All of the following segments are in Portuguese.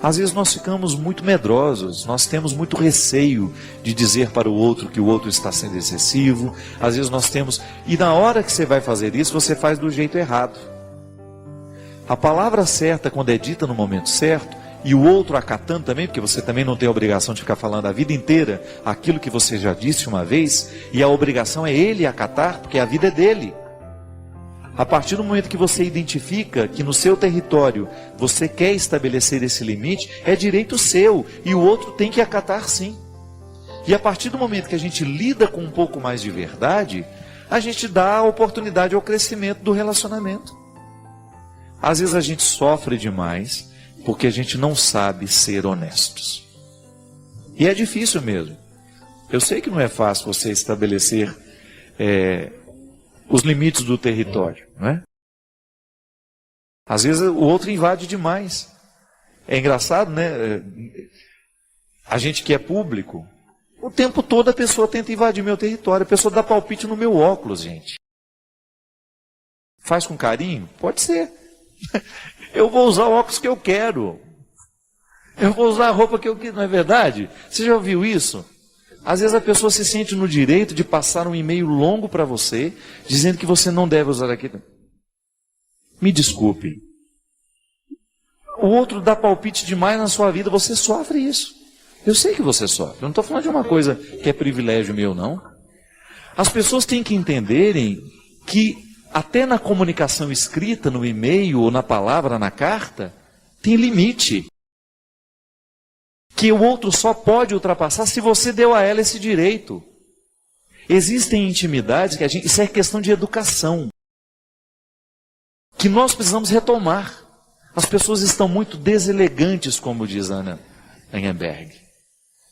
Às vezes nós ficamos muito medrosos, nós temos muito receio de dizer para o outro que o outro está sendo excessivo. Às vezes nós temos... E na hora que você vai fazer isso, você faz do jeito errado. A palavra certa, quando é dita no momento certo, e o outro acatando também, porque você também não tem a obrigação de ficar falando a vida inteira aquilo que você já disse uma vez, e a obrigação é ele acatar, porque a vida é dele. A partir do momento que você identifica que no seu território você quer estabelecer esse limite, é direito seu, e o outro tem que acatar sim. E a partir do momento que a gente lida com um pouco mais de verdade, a gente dá a oportunidade ao crescimento do relacionamento. Às vezes a gente sofre demais, porque a gente não sabe ser honestos. E é difícil mesmo. Eu sei que não é fácil você estabelecer os limites do território, não é? Às vezes o outro invade demais. É engraçado, né? A gente que é público, o tempo todo a pessoa tenta invadir meu território, a pessoa dá palpite no meu óculos, gente. Faz com carinho? Pode ser. Eu vou usar o óculos que eu quero. Eu vou usar a roupa que eu quero, não é verdade? Você já ouviu isso? Às vezes a pessoa se sente no direito de passar um e-mail longo para você, dizendo que você não deve usar aquilo. Me desculpe. O outro dá palpite demais na sua vida, você sofre isso. Eu sei que você sofre. Eu não estou falando de uma coisa que é privilégio meu, não. As pessoas têm que entenderem que até na comunicação escrita, no e-mail ou na palavra, na carta, tem limite. Que o outro só pode ultrapassar se você deu a ela esse direito. Existem intimidades que isso é questão de educação, que nós precisamos retomar. As pessoas estão muito deselegantes, como diz Ana Anhenberg.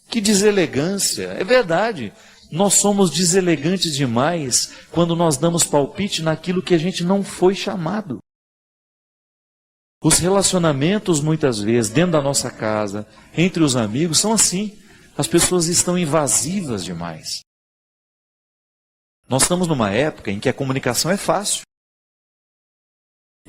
Que deselegância, é verdade. Nós somos deselegantes demais quando nós damos palpite naquilo que a gente não foi chamado. Os relacionamentos, muitas vezes, dentro da nossa casa, entre os amigos, são assim. As pessoas estão invasivas demais. Nós estamos numa época em que a comunicação é fácil.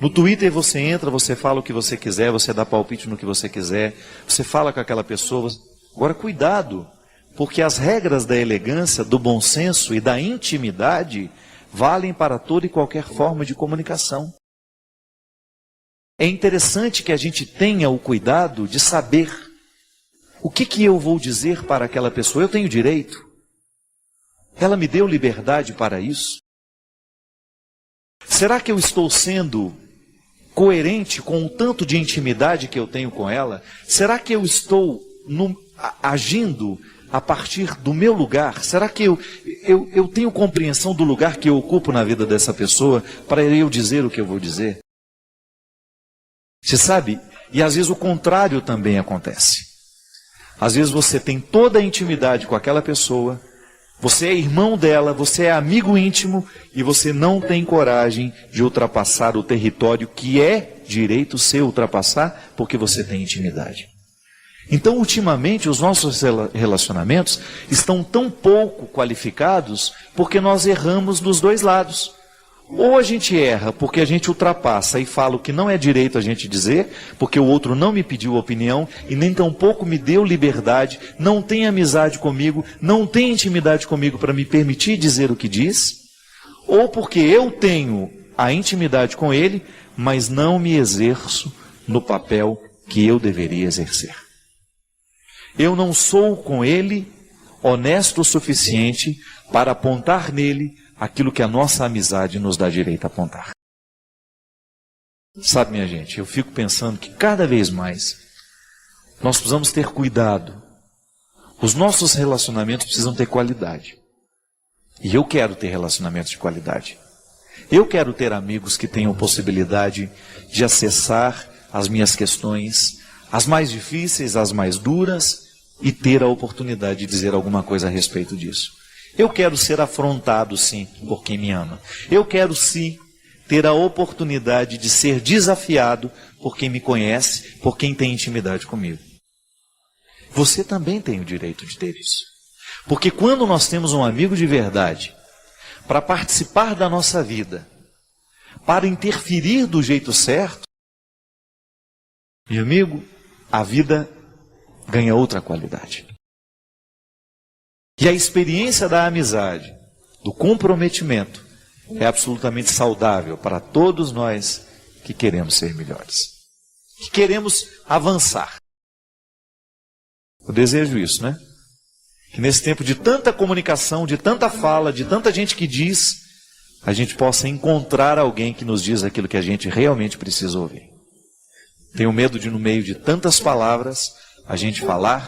No Twitter você entra, você fala o que você quiser, você dá palpite no que você quiser, você fala com aquela pessoa. Agora, cuidado, porque as regras da elegância, do bom senso e da intimidade valem para toda e qualquer forma de comunicação. É interessante que a gente tenha o cuidado de saber o que eu vou dizer para aquela pessoa. Eu tenho direito? Ela me deu liberdade para isso? Será que eu estou sendo coerente com o tanto de intimidade que eu tenho com ela? Será que eu estou agindo a partir do meu lugar? Será que eu tenho compreensão do lugar que eu ocupo na vida dessa pessoa para eu dizer o que eu vou dizer? Você sabe? E às vezes o contrário também acontece. Às vezes você tem toda a intimidade com aquela pessoa, você é irmão dela, você é amigo íntimo e você não tem coragem de ultrapassar o território que é direito seu ultrapassar porque você tem intimidade. Então, ultimamente, os nossos relacionamentos estão tão pouco qualificados porque nós erramos dos dois lados. Ou a gente erra porque a gente ultrapassa e fala o que não é direito a gente dizer, porque o outro não me pediu opinião e nem tampouco me deu liberdade, não tem amizade comigo, não tem intimidade comigo para me permitir dizer o que diz, ou porque eu tenho a intimidade com ele, mas não me exerço no papel que eu deveria exercer. Eu não sou com ele honesto o suficiente para apontar nele aquilo que a nossa amizade nos dá direito a apontar. Sabe, minha gente, eu fico pensando que cada vez mais nós precisamos ter cuidado. Os nossos relacionamentos precisam ter qualidade. E eu quero ter relacionamentos de qualidade. Eu quero ter amigos que tenham possibilidade de acessar as minhas questões, as mais difíceis, as mais duras, e ter a oportunidade de dizer alguma coisa a respeito disso. Eu quero ser afrontado, sim, por quem me ama. Eu quero, sim, ter a oportunidade de ser desafiado por quem me conhece, por quem tem intimidade comigo. Você também tem o direito de ter isso. Porque quando nós temos um amigo de verdade, para participar da nossa vida, para interferir do jeito certo, meu amigo, a vida ganha outra qualidade. E a experiência da amizade, do comprometimento, é absolutamente saudável para todos nós que queremos ser melhores, que queremos avançar. Eu desejo isso, né? Que nesse tempo de tanta comunicação, de tanta fala, de tanta gente que diz, a gente possa encontrar alguém que nos diz aquilo que a gente realmente precisa ouvir. Tenho medo de, no meio de tantas palavras, a gente falar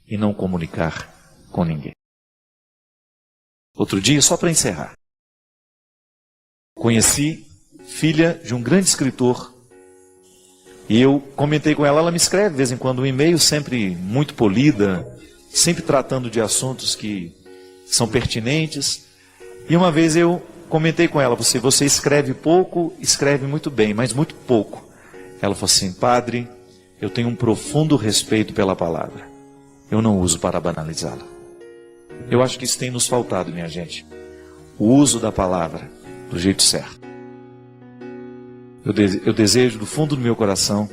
e não comunicar com ninguém. Outro dia, só para encerrar, conheci filha de um grande escritor e eu comentei com ela, ela me escreve de vez em quando um e-mail, sempre muito polida, sempre tratando de assuntos que são pertinentes. E uma vez eu comentei com ela, você escreve pouco, escreve muito bem, mas muito pouco. Ela falou assim, padre, eu tenho um profundo respeito pela palavra. Eu não uso para banalizá-la. Eu acho que isso tem nos faltado, minha gente. O uso da palavra do jeito certo. Eu desejo do fundo do meu coração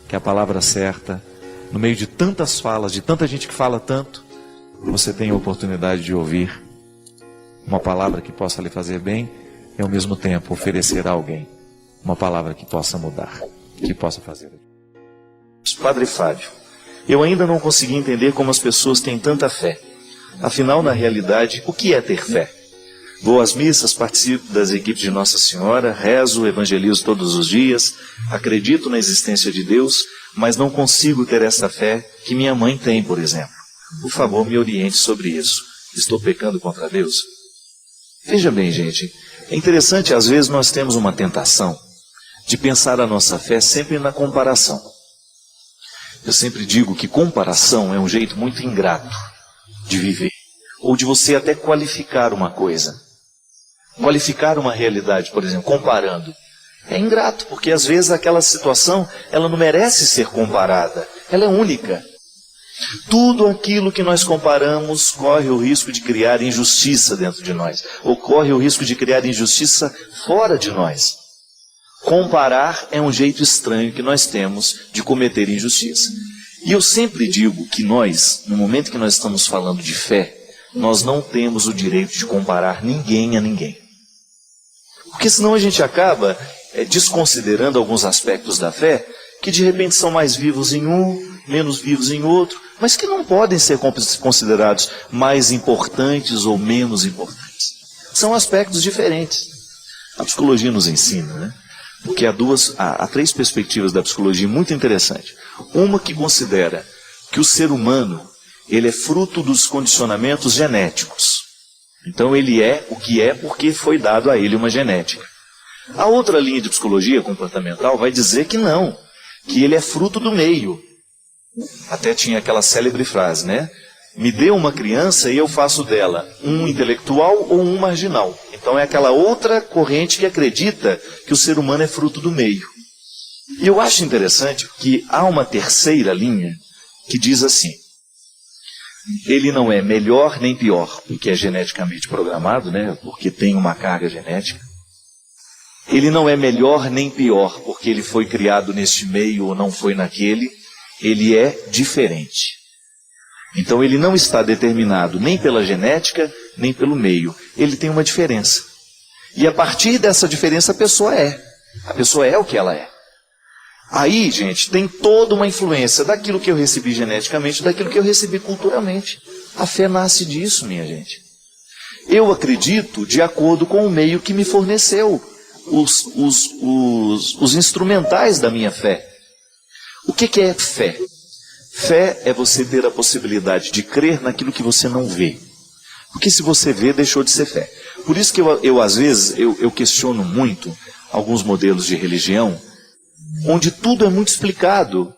que a palavra certa, no meio de tantas falas, de tanta gente que fala tanto, você tenha a oportunidade de ouvir uma palavra que possa lhe fazer bem e ao mesmo tempo oferecer a alguém uma palavra que possa mudar, que possa fazer. Padre Fábio, eu ainda não consegui entender como as pessoas têm tanta fé. Afinal, na realidade, o que é ter fé? Vou às missas, participo das equipes de Nossa Senhora, rezo, evangelizo todos os dias, acredito na existência de Deus, mas não consigo ter essa fé que minha mãe tem, por exemplo. Por favor, me oriente sobre isso. Estou pecando contra Deus? Veja bem, gente, é interessante, às vezes nós temos uma tentação de pensar a nossa fé sempre na comparação. Eu sempre digo que comparação é um jeito muito ingrato de viver, ou de você até qualificar uma coisa. Qualificar uma realidade, por exemplo, comparando. É ingrato, porque às vezes aquela situação, ela não merece ser comparada. Ela é única. Tudo aquilo que nós comparamos corre o risco de criar injustiça dentro de nós. Ou corre o risco de criar injustiça fora de nós. Comparar é um jeito estranho que nós temos de cometer injustiça. E eu sempre digo que nós, no momento que nós estamos falando de fé, nós não temos o direito de comparar ninguém a ninguém. Porque senão a gente acaba desconsiderando alguns aspectos da fé que de repente são mais vivos em um, menos vivos em outro, mas que não podem ser considerados mais importantes ou menos importantes. São aspectos diferentes. A psicologia nos ensina, né? Porque há três perspectivas da psicologia muito interessantes. Uma que considera que o ser humano ele é fruto dos condicionamentos genéticos. Então ele é o que é porque foi dado a ele uma genética. A outra linha de psicologia comportamental vai dizer que não, que ele é fruto do meio. Até tinha aquela célebre frase, né? Me dê uma criança e eu faço dela um intelectual ou um marginal. Então é aquela outra corrente que acredita que o ser humano é fruto do meio. E eu acho interessante que há uma terceira linha que diz assim: ele não é melhor nem pior, porque é geneticamente programado, né? Porque tem uma carga genética. Ele não é melhor nem pior, porque ele foi criado neste meio ou não foi naquele. Ele é diferente. Então ele não está determinado nem pela genética, nem pelo meio. Ele tem uma diferença. E a partir dessa diferença a pessoa é. A pessoa é o que ela é. Aí, gente, tem toda uma influência daquilo que eu recebi geneticamente, daquilo que eu recebi culturalmente. A fé nasce disso, minha gente. Eu acredito de acordo com o meio que me forneceu os instrumentais da minha fé. O que é fé? Fé é você ter a possibilidade de crer naquilo que você não vê. Porque se você vê, deixou de ser fé. Por isso que eu às vezes, eu questiono muito alguns modelos de religião, onde tudo é muito explicado,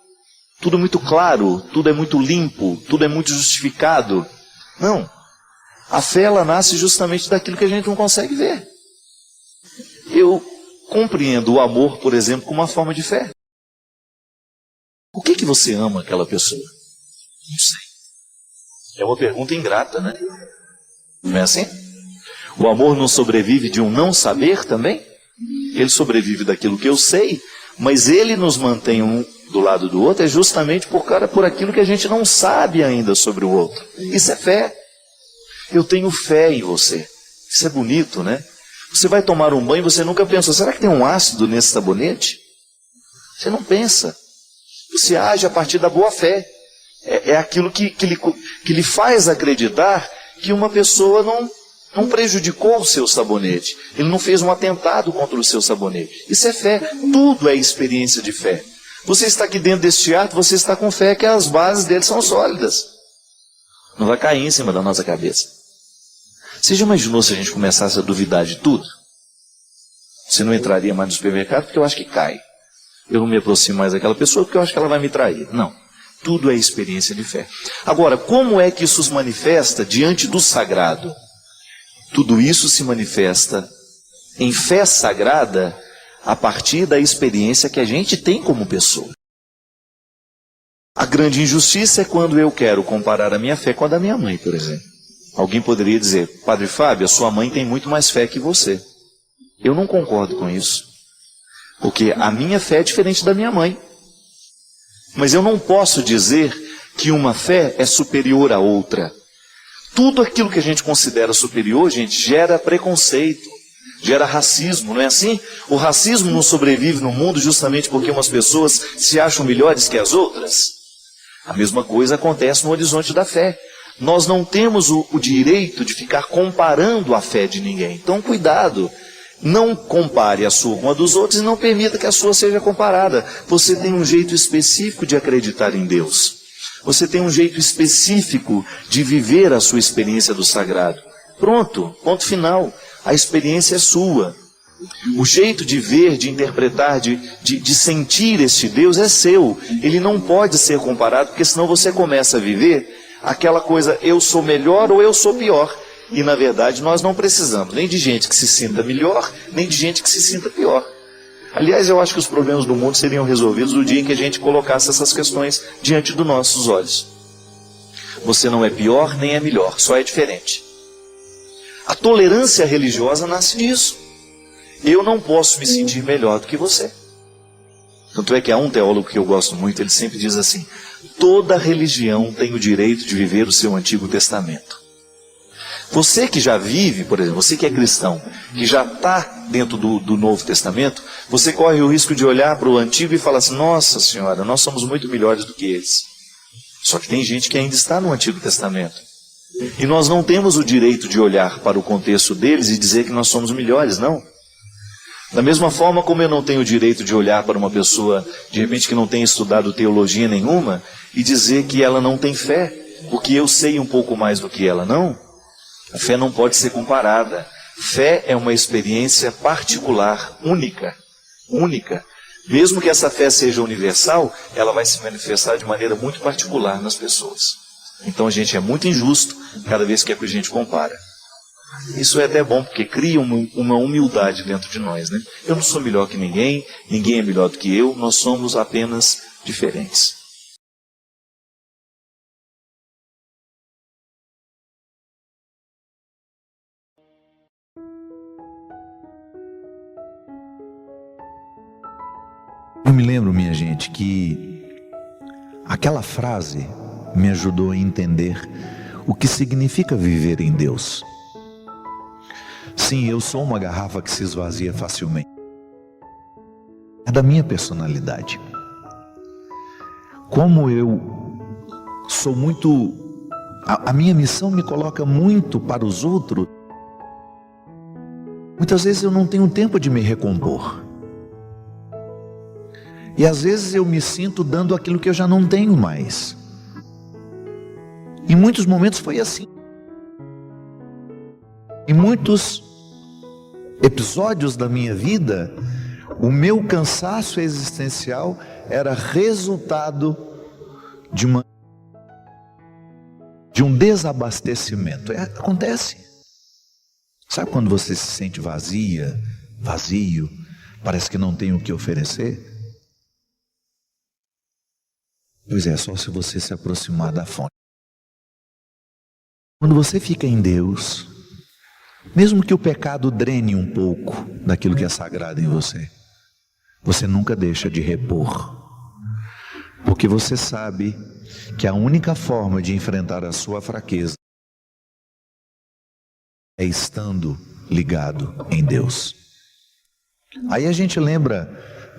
tudo é muito claro, tudo é muito limpo, tudo é muito justificado. Não. A fé, ela nasce justamente daquilo que a gente não consegue ver. Eu compreendo o amor, por exemplo, como uma forma de fé. O que você ama aquela pessoa? Não sei. É uma pergunta ingrata, né? Não é assim? O amor não sobrevive de um não saber também? Ele sobrevive daquilo que eu sei, mas ele nos mantém do lado do outro é justamente por aquilo que a gente não sabe ainda sobre o outro. Isso é fé. Eu tenho fé em você. Isso é bonito, né? Você vai tomar um banho e você nunca pensou, será que tem um ácido nesse sabonete? Você não pensa. Você age a partir da boa fé. É aquilo que lhe faz acreditar que uma pessoa não prejudicou o seu sabonete. Ele não fez um atentado contra o seu sabonete. Isso é fé. Tudo é experiência de fé. Você está aqui dentro deste teatro, você está com fé que as bases dele são sólidas. Não vai cair em cima da nossa cabeça. Você já imaginou se a gente começasse a duvidar de tudo? Você não entraria mais no supermercado porque eu acho que cai. Eu não me aproximo mais daquela pessoa porque eu acho que ela vai me trair. Não. Tudo é experiência de fé. Agora, como é que isso se manifesta diante do sagrado? Tudo isso se manifesta em fé sagrada a partir da experiência que a gente tem como pessoa. A grande injustiça é quando eu quero comparar a minha fé com a da minha mãe, por exemplo. Alguém poderia dizer, Padre Fábio, a sua mãe tem muito mais fé que você. Eu não concordo com isso. Porque a minha fé é diferente da minha mãe. Mas eu não posso dizer que uma fé é superior à outra. Tudo aquilo que a gente considera superior, gente, gera preconceito, gera racismo, não é assim? O racismo não sobrevive no mundo justamente porque umas pessoas se acham melhores que as outras. A mesma coisa acontece no horizonte da fé. Nós não temos o direito de ficar comparando a fé de ninguém. Então, cuidado. Não compare a sua com a dos outros e não permita que a sua seja comparada. Você tem um jeito específico de acreditar em Deus. Você tem um jeito específico de viver a sua experiência do sagrado. Pronto, ponto final. A experiência é sua. O jeito de ver, de interpretar, de sentir este Deus é seu. Ele não pode ser comparado, porque senão você começa a viver aquela coisa, eu sou melhor ou eu sou pior. E na verdade nós não precisamos nem de gente que se sinta melhor, nem de gente que se sinta pior. Aliás, eu acho que os problemas do mundo seriam resolvidos no dia em que a gente colocasse essas questões diante dos nossos olhos. Você não é pior nem é melhor, só é diferente. A tolerância religiosa nasce disso. Eu não posso me sentir melhor do que você. Tanto é que há um teólogo que eu gosto muito, ele sempre diz assim, toda religião tem o direito de viver o seu Antigo Testamento. Você que já vive, por exemplo, você que é cristão, que já está dentro do Novo Testamento, você corre o risco de olhar para o Antigo e falar assim, nossa senhora, nós somos muito melhores do que eles. Só que tem gente que ainda está no Antigo Testamento. E nós não temos o direito de olhar para o contexto deles e dizer que nós somos melhores, não. Da mesma forma como eu não tenho o direito de olhar para uma pessoa, de repente, que não tem estudado teologia nenhuma, e dizer que ela não tem fé, porque eu sei um pouco mais do que ela, não. A fé não pode ser comparada. Fé é uma experiência particular, única. Mesmo que essa fé seja universal, ela vai se manifestar de maneira muito particular nas pessoas. Então a gente é muito injusto cada vez que a gente compara. Isso é até bom, porque cria uma humildade dentro de nós, né? Eu não sou melhor que ninguém, ninguém é melhor do que eu, nós somos apenas diferentes. Eu me lembro, minha gente, que aquela frase me ajudou a entender o que significa viver em Deus. Sim, eu sou uma garrafa que se esvazia facilmente. É da minha personalidade. Como eu sou muito... A minha missão me coloca muito para os outros. Muitas vezes eu não tenho tempo de me recompor. E às vezes eu me sinto dando aquilo que eu já não tenho mais. Em muitos momentos foi assim. Em muitos episódios da minha vida, o meu cansaço existencial era resultado de um desabastecimento. Acontece. Sabe quando você se sente vazio, parece que não tem o que oferecer? Pois é, só se você se aproximar da fonte. Quando você fica em Deus, mesmo que o pecado drene um pouco daquilo que é sagrado em você, você nunca deixa de repor. Porque você sabe que a única forma de enfrentar a sua fraqueza é estando ligado em Deus. Aí a gente lembra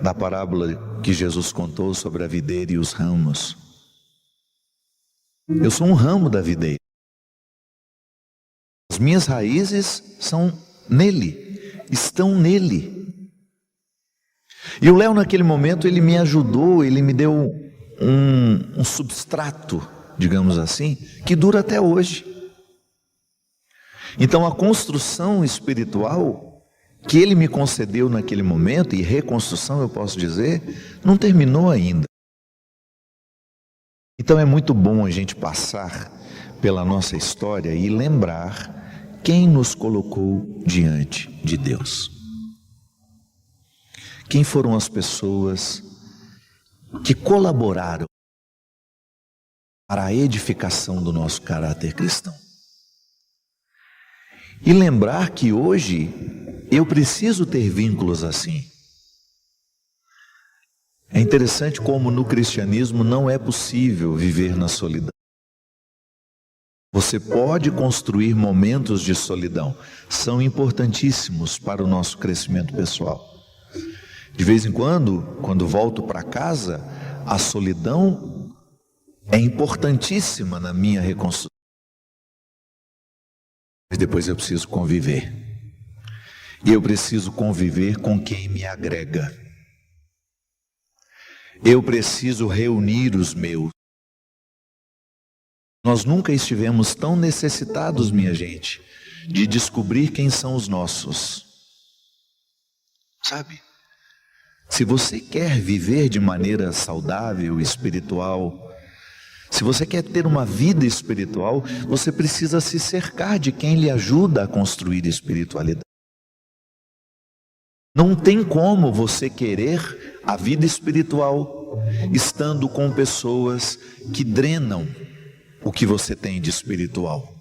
da parábola que Jesus contou sobre a videira e os ramos. Eu sou um ramo da videira. As minhas raízes são nele, estão nele. E o Léo, naquele momento, ele me ajudou, ele me deu um substrato, digamos assim, que dura até hoje. Então a construção espiritual que ele me concedeu naquele momento, e reconstrução eu posso dizer, não terminou ainda. Então é muito bom a gente passar pela nossa história e lembrar quem nos colocou diante de Deus. Quem foram as pessoas que colaboraram para a edificação do nosso caráter cristão. E lembrar que hoje eu preciso ter vínculos assim. É interessante como no cristianismo não é possível viver na solidão. Você pode construir momentos de solidão, são importantíssimos para o nosso crescimento pessoal. De vez em quando volto para casa, a solidão é importantíssima na minha reconstrução. Mas depois eu preciso conviver. E eu preciso conviver com quem me agrega. Eu preciso reunir os meus. Nós nunca estivemos tão necessitados, minha gente, de descobrir quem são os nossos. Sabe? Se você quer viver de maneira saudável, espiritual, se você quer ter uma vida espiritual, você precisa se cercar de quem lhe ajuda a construir espiritualidade. Não tem como você querer a vida espiritual estando com pessoas que drenam o que você tem de espiritual.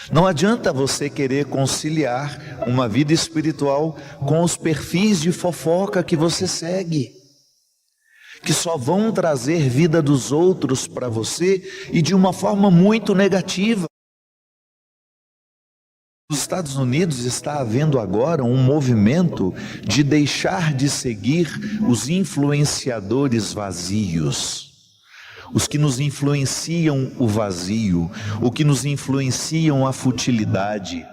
Não adianta você querer conciliar uma vida espiritual com os perfis de fofoca que você segue, que só vão trazer vida dos outros para você e de uma forma muito negativa. Nos Estados Unidos está havendo agora um movimento de deixar de seguir os influenciadores vazios. Os que nos influenciam o vazio, o que nos influenciam a futilidade.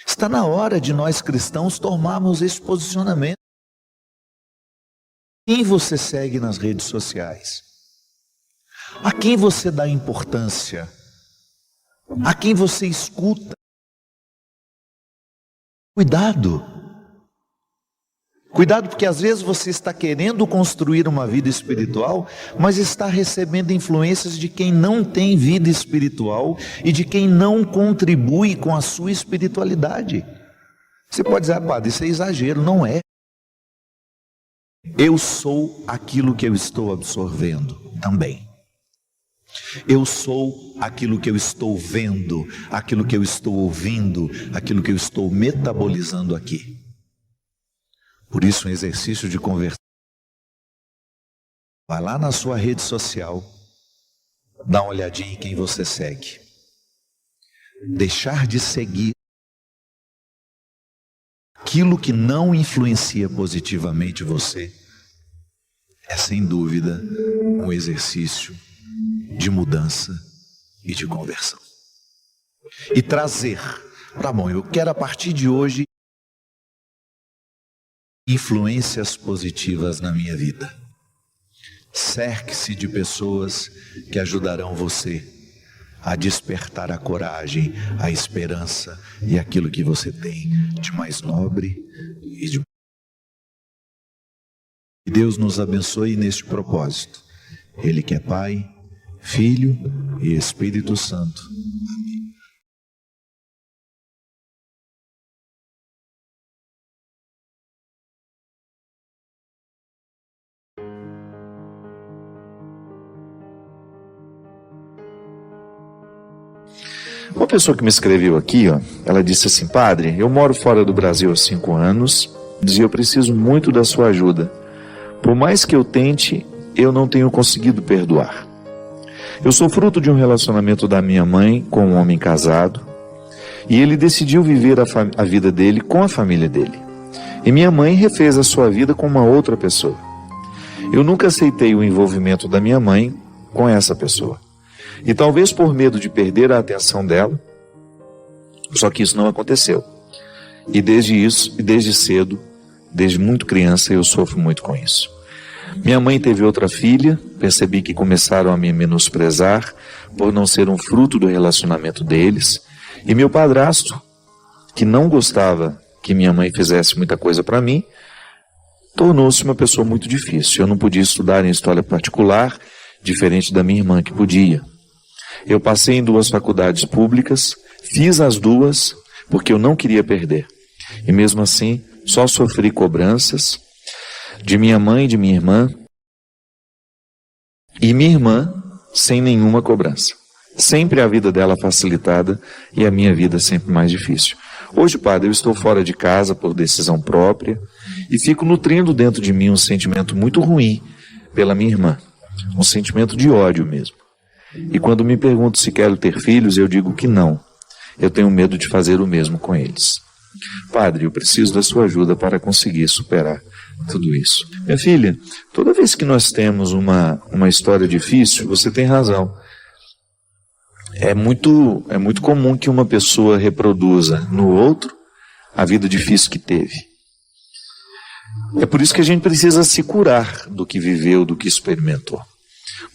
Está na hora de nós cristãos tomarmos esse posicionamento. Quem você segue nas redes sociais? A quem você dá importância? A quem você escuta? Cuidado. Cuidado, porque às vezes você está querendo construir uma vida espiritual, mas está recebendo influências de quem não tem vida espiritual e de quem não contribui com a sua espiritualidade. Você pode dizer, padre, isso é exagero. Não é. Eu sou aquilo que eu estou absorvendo também. Eu sou aquilo que eu estou vendo, aquilo que eu estou ouvindo, aquilo que eu estou metabolizando aqui. Por isso, um exercício de conversão. Vai lá na sua rede social, dá uma olhadinha em quem você segue. Deixar de seguir aquilo que não influencia positivamente você é, sem dúvida, um exercício de mudança e de conversão. E trazer, tá bom, eu quero a partir de hoje influências positivas na minha vida. Cerque-se de pessoas que ajudarão você a despertar a coragem, a esperança e aquilo que você tem de mais nobre e de... Que Deus nos abençoe neste propósito. Ele que é Pai, Filho e Espírito Santo. Amém. Uma pessoa que me escreveu aqui, ela disse assim: padre, eu moro fora do Brasil há 5 anos, dizia, eu preciso muito da sua ajuda, Por mais que eu tente, eu não tenho conseguido perdoar. Eu sou fruto de um relacionamento da minha mãe com um homem casado, e ele decidiu viver a vida dele com a família dele. E minha mãe refez a sua vida com uma outra pessoa. Eu nunca aceitei o envolvimento da minha mãe com essa pessoa. E talvez por medo de perder a atenção dela, só que isso não aconteceu. E desde cedo, desde muito criança, eu sofro muito com isso. Minha mãe teve outra filha, percebi que começaram a me menosprezar por não ser um fruto do relacionamento deles. E meu padrasto, que não gostava que minha mãe fizesse muita coisa para mim, tornou-se uma pessoa muito difícil. Eu não podia estudar em história particular, diferente da minha irmã que podia. Eu passei em 2 faculdades públicas, fiz as 2 porque eu não queria perder. E mesmo assim, só sofri cobranças de minha mãe e de minha irmã. E minha irmã, sem nenhuma cobrança. Sempre a vida dela facilitada e a minha vida sempre mais difícil. Hoje, padre, eu estou fora de casa por decisão própria e fico nutrindo dentro de mim um sentimento muito ruim pela minha irmã. Um sentimento de ódio mesmo. E quando me pergunto se quero ter filhos, eu digo que não. Eu tenho medo de fazer o mesmo com eles. Padre, eu preciso da sua ajuda para conseguir superar tudo isso. Minha filha, toda vez que nós temos uma história difícil, você tem razão. É muito comum que uma pessoa reproduza no outro a vida difícil que teve. É por isso que a gente precisa se curar do que viveu, do que experimentou.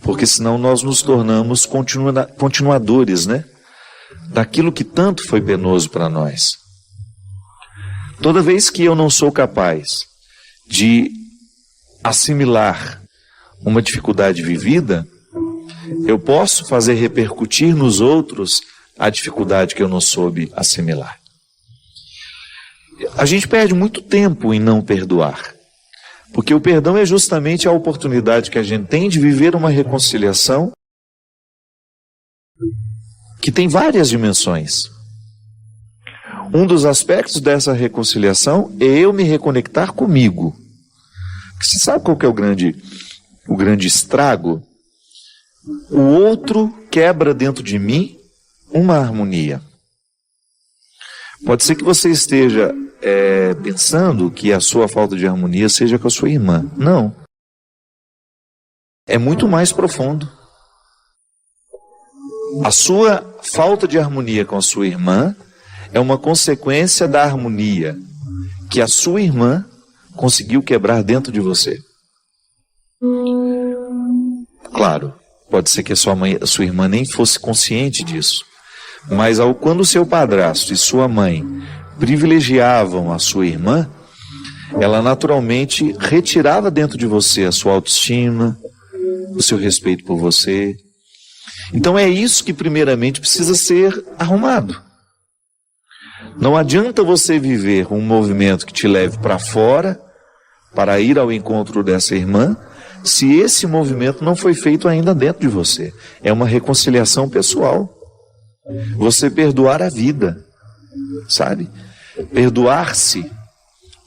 Porque senão nós nos tornamos continuadores, né? Daquilo que tanto foi penoso para nós. Toda vez que eu não sou capaz de assimilar uma dificuldade vivida, eu posso fazer repercutir nos outros a dificuldade que eu não soube assimilar. A gente perde muito tempo em não perdoar, porque o perdão é justamente a oportunidade que a gente tem de viver uma reconciliação que tem várias dimensões. Um dos aspectos dessa reconciliação é eu me reconectar comigo. Você sabe qual que é o grande estrago? O outro quebra dentro de mim uma harmonia. Pode ser que você esteja pensando que a sua falta de harmonia seja com a sua irmã. Não. É muito mais profundo. A sua falta de harmonia com a sua irmã é uma consequência da harmonia que a sua irmã conseguiu quebrar dentro de você. Claro, pode ser que a sua irmã nem fosse consciente disso. Mas quando o seu padrasto e sua mãe privilegiavam a sua irmã, ela naturalmente retirava dentro de você a sua autoestima, o seu respeito por você. Então é isso que primeiramente precisa ser arrumado. Não adianta você viver um movimento que te leve para fora, para ir ao encontro dessa irmã, se esse movimento não foi feito ainda dentro de você. É uma reconciliação pessoal. Você perdoar a vida, sabe? Perdoar-se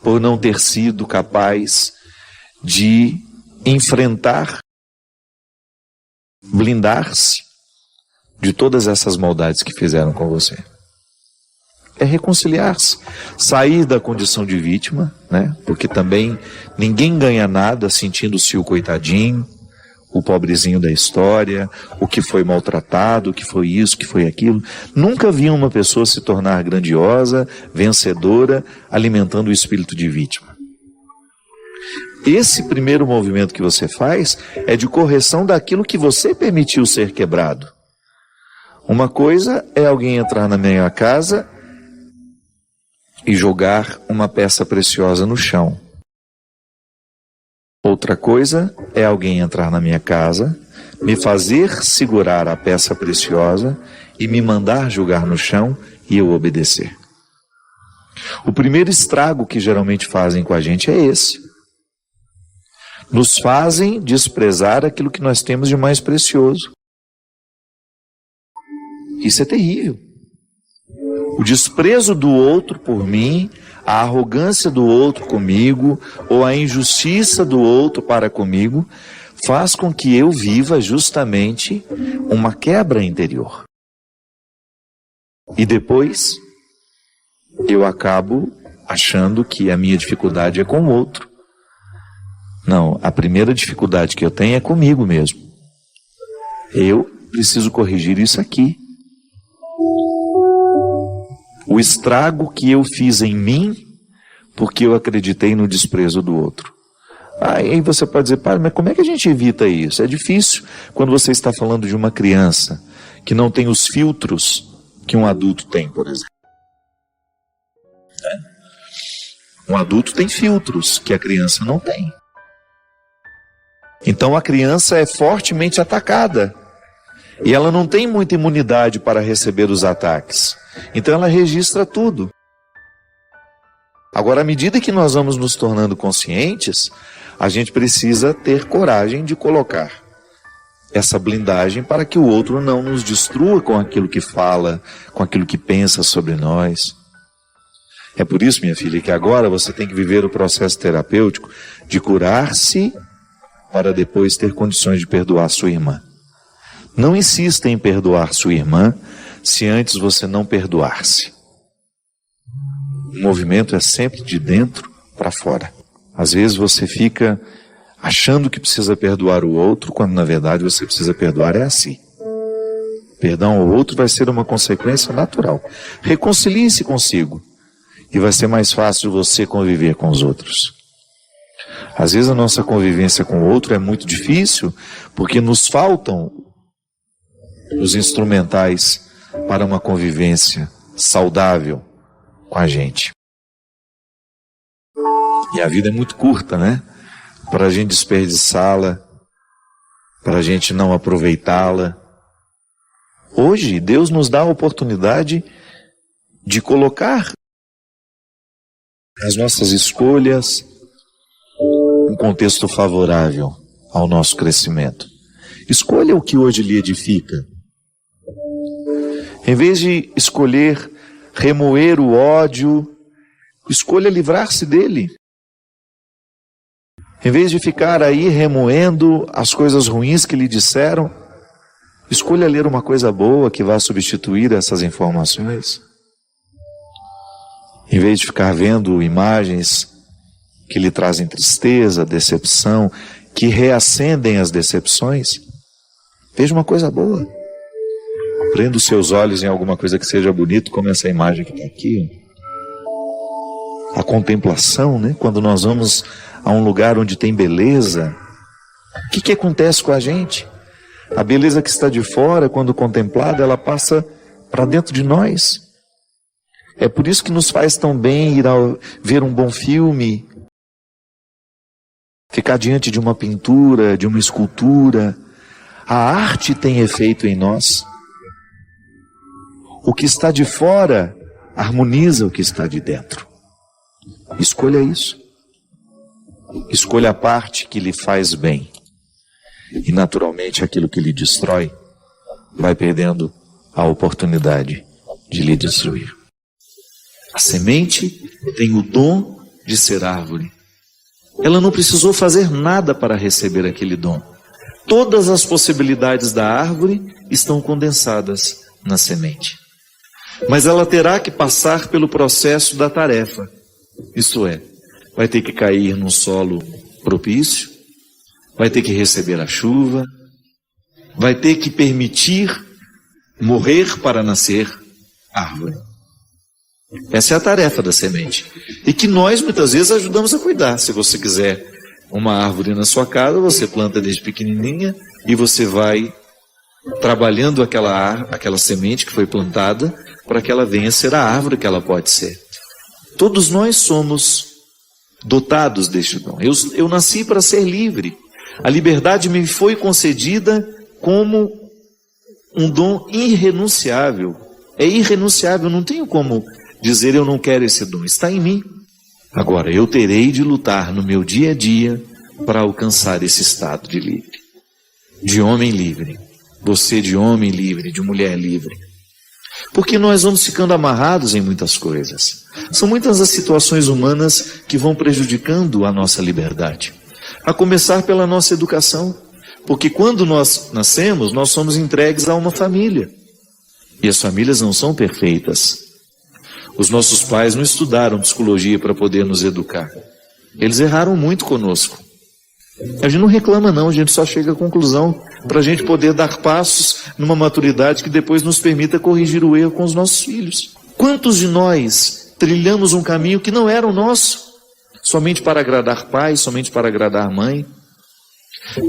por não ter sido capaz de enfrentar, blindar-se de todas essas maldades que fizeram com você. É reconciliar-se, sair da condição de vítima, né? Porque também ninguém ganha nada sentindo-se o coitadinho, o pobrezinho da história, o que foi maltratado, o que foi isso, o que foi aquilo. Nunca vi uma pessoa se tornar grandiosa, vencedora, alimentando o espírito de vítima. Esse primeiro movimento que você faz é de correção daquilo que você permitiu ser quebrado. Uma coisa é alguém entrar na minha casa e jogar uma peça preciosa no chão. Outra coisa é alguém entrar na minha casa, me fazer segurar a peça preciosa e me mandar jogar no chão e eu obedecer. O primeiro estrago que geralmente fazem com a gente é esse. Nos fazem desprezar aquilo que nós temos de mais precioso. Isso é terrível. O desprezo do outro por mim, a arrogância do outro comigo, ou a injustiça do outro para comigo, faz com que eu viva justamente uma quebra interior. E depois, eu acabo achando que a minha dificuldade é com o outro. Não, a primeira dificuldade que eu tenho é comigo mesmo. Eu preciso corrigir isso aqui. O estrago que eu fiz em mim, porque eu acreditei no desprezo do outro. Aí você pode dizer, pai, mas como é que a gente evita isso? É difícil quando você está falando de uma criança que não tem os filtros que um adulto tem, por exemplo. Um adulto tem filtros que a criança não tem. Então a criança é fortemente atacada. E ela não tem muita imunidade para receber os ataques. Então ela registra tudo. Agora, à medida que nós vamos nos tornando conscientes, a gente precisa ter coragem de colocar essa blindagem para que o outro não nos destrua com aquilo que fala, com aquilo que pensa sobre nós. É por isso, minha filha, que agora você tem que viver o processo terapêutico de curar-se para depois ter condições de perdoar sua irmã. Não insista em perdoar sua irmã se antes você não perdoar-se. O movimento é sempre de dentro para fora. Às vezes você fica achando que precisa perdoar o outro, quando na verdade você precisa perdoar é a si. Perdão ao outro vai ser uma consequência natural. Reconcilie-se consigo e vai ser mais fácil você conviver com os outros. Às vezes a nossa convivência com o outro é muito difícil porque nos faltam os instrumentais para uma convivência saudável com a gente. E a vida é muito curta, né? Para a gente desperdiçá-la, para a gente não aproveitá-la. Hoje, Deus nos dá a oportunidade de colocar as nossas escolhas um contexto favorável ao nosso crescimento. Escolha o que hoje lhe edifica. Em vez de escolher remoer o ódio, escolha livrar-se dele. Em vez de ficar aí remoendo as coisas ruins que lhe disseram, escolha ler uma coisa boa que vá substituir essas informações. Em vez de ficar vendo imagens que lhe trazem tristeza, decepção, que reacendem as decepções, veja uma coisa boa. Prenda os seus olhos em alguma coisa que seja bonito, como essa imagem que está aqui. A contemplação, né? Quando nós vamos a um lugar onde tem beleza, o que acontece com a gente? A beleza que está de fora, quando contemplada, ela passa para dentro de nós. É por isso que nos faz tão bem ir ver um bom filme, ficar diante de uma pintura, de uma escultura. A arte tem efeito em nós. O que está de fora harmoniza o que está de dentro. Escolha isso. Escolha a parte que lhe faz bem. E naturalmente aquilo que lhe destrói vai perdendo a oportunidade de lhe destruir. A semente tem o dom de ser árvore. Ela não precisou fazer nada para receber aquele dom. Todas as possibilidades da árvore estão condensadas na semente. Mas ela terá que passar pelo processo da tarefa. Isto é, vai ter que cair num solo propício, vai ter que receber a chuva, vai ter que permitir morrer para nascer árvore. Essa é a tarefa da semente. E que nós muitas vezes ajudamos a cuidar. Se você quiser uma árvore na sua casa, você planta desde pequenininha e você vai trabalhando aquela semente que foi plantada para que ela venha ser a árvore que ela pode ser. Todos nós somos dotados deste dom. Eu nasci para ser livre. A liberdade me foi concedida como um dom irrenunciável. É irrenunciável, não tenho como dizer eu não quero esse dom. Está em mim. Agora, eu terei de lutar no meu dia a dia para alcançar esse estado de livre. De homem livre. Você de homem livre, de mulher livre. Porque nós vamos ficando amarrados em muitas coisas. São muitas as situações humanas que vão prejudicando a nossa liberdade. A começar pela nossa educação. Porque quando nós nascemos, nós somos entregues a uma família. E as famílias não são perfeitas. Os nossos pais não estudaram psicologia para poder nos educar. Eles erraram muito conosco. A gente não reclama não, a gente só chega à conclusão para a gente poder dar passos numa maturidade que depois nos permita corrigir o erro com os nossos filhos. Quantos de nós trilhamos um caminho que não era o nosso, somente para agradar pai, somente para agradar mãe?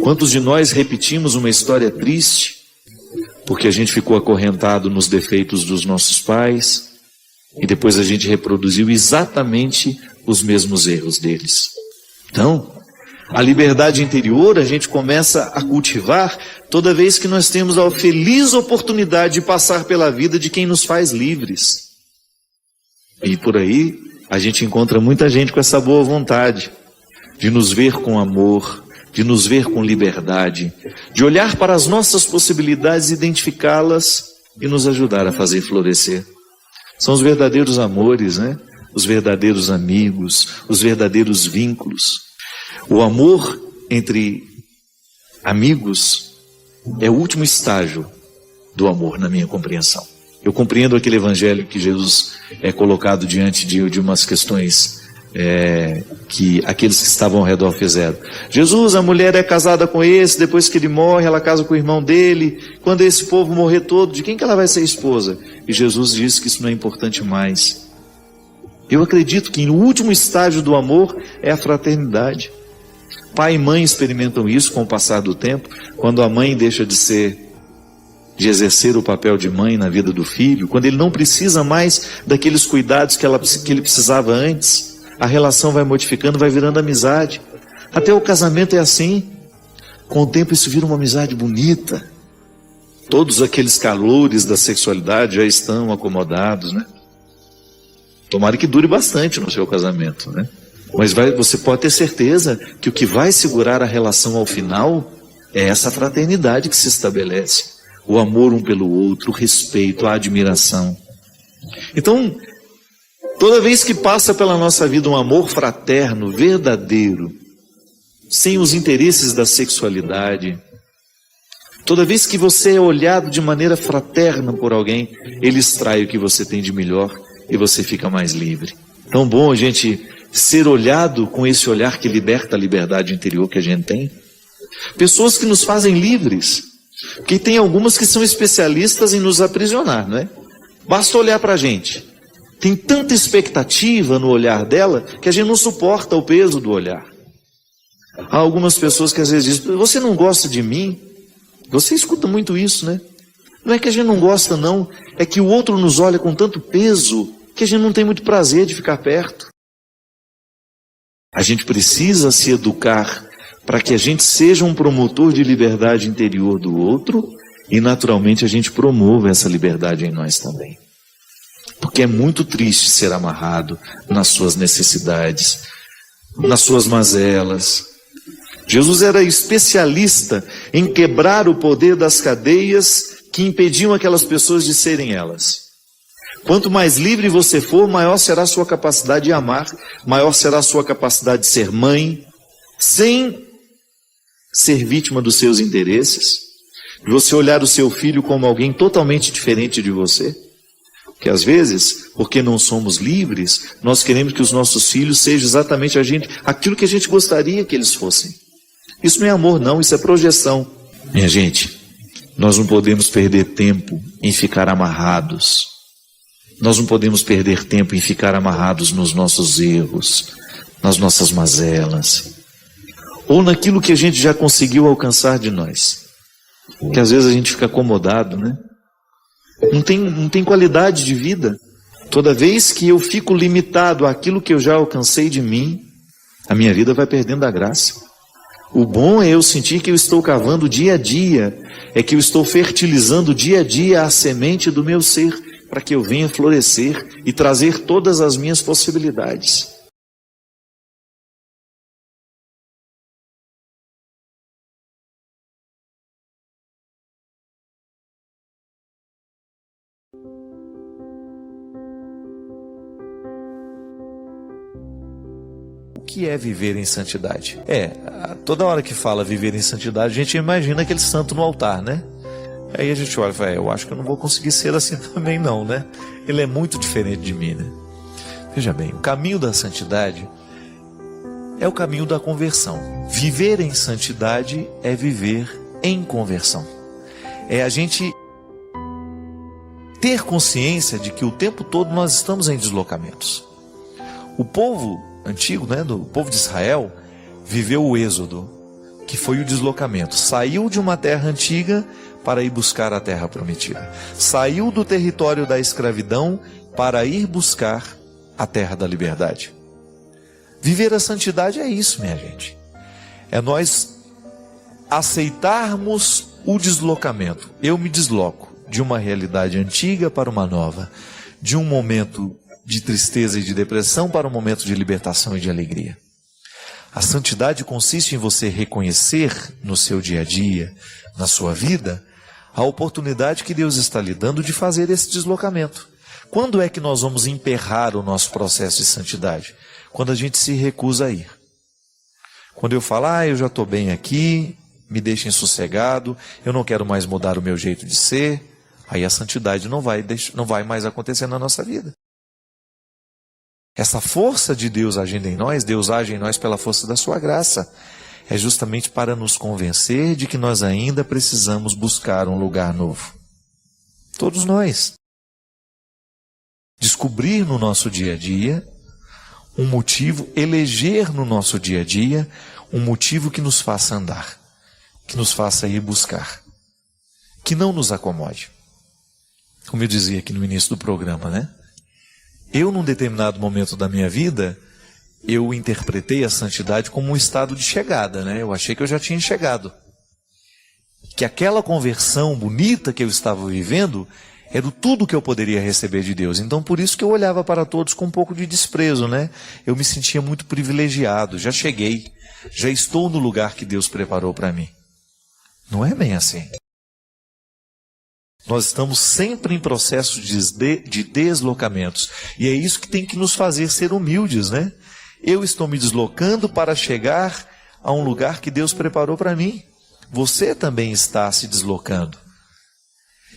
Quantos de nós repetimos uma história triste, porque a gente ficou acorrentado nos defeitos dos nossos pais, e depois a gente reproduziu exatamente os mesmos erros deles? Então, a liberdade interior a gente começa a cultivar toda vez que nós temos a feliz oportunidade de passar pela vida de quem nos faz livres. E por aí a gente encontra muita gente com essa boa vontade de nos ver com amor, de nos ver com liberdade, de olhar para as nossas possibilidades, identificá-las e nos ajudar a fazer florescer. São os verdadeiros amores, né? Os verdadeiros amigos, os verdadeiros vínculos. O amor entre amigos é o último estágio do amor, na minha compreensão. Eu compreendo aquele evangelho que Jesus é colocado diante de umas questões que aqueles que estavam ao redor fizeram. Jesus, a mulher é casada com esse, depois que ele morre, ela casa com o irmão dele. Quando esse povo morrer todo, de quem que ela vai ser esposa? E Jesus disse que isso não é importante mais. Eu acredito que o último estágio do amor é a fraternidade. Pai e mãe experimentam isso com o passar do tempo, quando a mãe deixa de exercer o papel de mãe na vida do filho, quando ele não precisa mais daqueles cuidados que ele precisava antes, a relação vai modificando, vai virando amizade. Até o casamento é assim. Com o tempo isso vira uma amizade bonita. Todos aqueles calores da sexualidade já estão acomodados, né? Tomara que dure bastante no seu casamento, né? Mas você pode ter certeza que o que vai segurar a relação ao final é essa fraternidade que se estabelece. O amor um pelo outro, o respeito, a admiração. Então, toda vez que passa pela nossa vida um amor fraterno, verdadeiro, sem os interesses da sexualidade, toda vez que você é olhado de maneira fraterna por alguém, ele extrai o que você tem de melhor e você fica mais livre. Tão bom a gente ser olhado com esse olhar que liberta a liberdade interior que a gente tem. Pessoas que nos fazem livres, porque tem algumas que são especialistas em nos aprisionar, não é? Basta olhar para a gente. Tem tanta expectativa no olhar dela que a gente não suporta o peso do olhar. Há algumas pessoas que às vezes dizem: você não gosta de mim? Você escuta muito isso, né? Não é que a gente não gosta, não. É que o outro nos olha com tanto peso que a gente não tem muito prazer de ficar perto. A gente precisa se educar para que a gente seja um promotor de liberdade interior do outro e naturalmente a gente promova essa liberdade em nós também. Porque é muito triste ser amarrado nas suas necessidades, nas suas mazelas. Jesus era especialista em quebrar o poder das cadeias que impediam aquelas pessoas de serem elas. Quanto mais livre você for, maior será a sua capacidade de amar, maior será a sua capacidade de ser mãe, sem ser vítima dos seus interesses, de você olhar o seu filho como alguém totalmente diferente de você. Porque às vezes, porque não somos livres, nós queremos que os nossos filhos sejam exatamente aquilo que a gente gostaria que eles fossem. Isso não é amor não, isso é projeção. Minha gente, nós não podemos perder tempo em ficar amarrados. Nós não podemos perder tempo em ficar amarrados nos nossos erros, nas nossas mazelas, ou naquilo que a gente já conseguiu alcançar de nós. Porque às vezes a gente fica acomodado, né? Não tem qualidade de vida. Toda vez que eu fico limitado àquilo que eu já alcancei de mim, a minha vida vai perdendo a graça. O bom é eu sentir que eu estou cavando dia a dia, é que eu estou fertilizando dia a dia a semente do meu ser, para que eu venha florescer e trazer todas as minhas possibilidades. que é viver em santidade? Toda hora que fala viver em santidade, a gente imagina aquele santo no altar, né? Aí a gente olha e fala, eu acho que eu não vou conseguir ser assim também não, né? Ele é muito diferente de mim, né? Veja bem, o caminho da santidade é o caminho da conversão. Viver em santidade é viver em conversão. É a gente ter consciência de que o tempo todo nós estamos em deslocamentos. O povo antigo, né, do povo de Israel, viveu o êxodo, que foi o deslocamento. Saiu de uma terra antiga para ir buscar a terra prometida. Saiu do território da escravidão para ir buscar a terra da liberdade. Viver a santidade é isso, minha gente. É nós aceitarmos o deslocamento. Eu me desloco de uma realidade antiga para uma nova, de um momento de tristeza e de depressão para um momento de libertação e de alegria. A santidade consiste em você reconhecer no seu dia a dia, na sua vida, a oportunidade que Deus está lhe dando de fazer esse deslocamento. Quando é que nós vamos emperrar o nosso processo de santidade? Quando a gente se recusa a ir. Quando eu falo, eu já estou bem aqui, me deixem sossegado, eu não quero mais mudar o meu jeito de ser, aí a santidade não vai mais acontecer na nossa vida. Essa força de Deus agindo em nós, Deus age em nós pela força da sua graça, é justamente para nos convencer de que nós ainda precisamos buscar um lugar novo. Todos nós. Descobrir no nosso dia a dia um motivo, eleger no nosso dia a dia um motivo que nos faça andar, que nos faça ir buscar, que não nos acomode. Como eu dizia aqui no início do programa, né? Eu, num determinado momento da minha vida, eu interpretei a santidade como um estado de chegada, né? Eu achei que eu já tinha chegado. Que aquela conversão bonita que eu estava vivendo era tudo que eu poderia receber de Deus. Então, por isso que eu olhava para todos com um pouco de desprezo, né? Eu me sentia muito privilegiado, já cheguei, já estou no lugar que Deus preparou para mim. Não é bem assim. Nós estamos sempre em processo de deslocamentos. E é isso que tem que nos fazer ser humildes, né? Eu estou me deslocando para chegar a um lugar que Deus preparou para mim. Você também está se deslocando.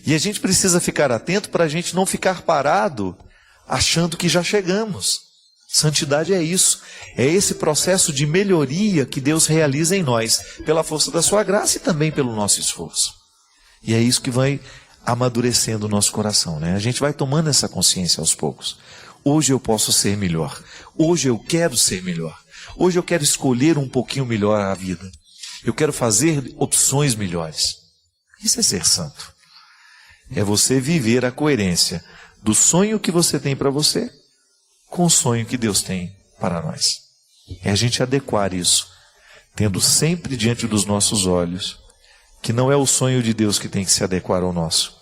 E a gente precisa ficar atento para a gente não ficar parado achando que já chegamos. Santidade é isso. É esse processo de melhoria que Deus realiza em nós, pela força da sua graça e também pelo nosso esforço. E é isso que vai amadurecendo o nosso coração, né? A gente vai tomando essa consciência aos poucos. Hoje eu posso ser melhor. Hoje eu quero ser melhor. Hoje eu quero escolher um pouquinho melhor a vida. Eu quero fazer opções melhores. Isso é ser santo. É você viver a coerência do sonho que você tem para você com o sonho que Deus tem para nós. É a gente adequar isso, tendo sempre diante dos nossos olhos que não é o sonho de Deus que tem que se adequar ao nosso,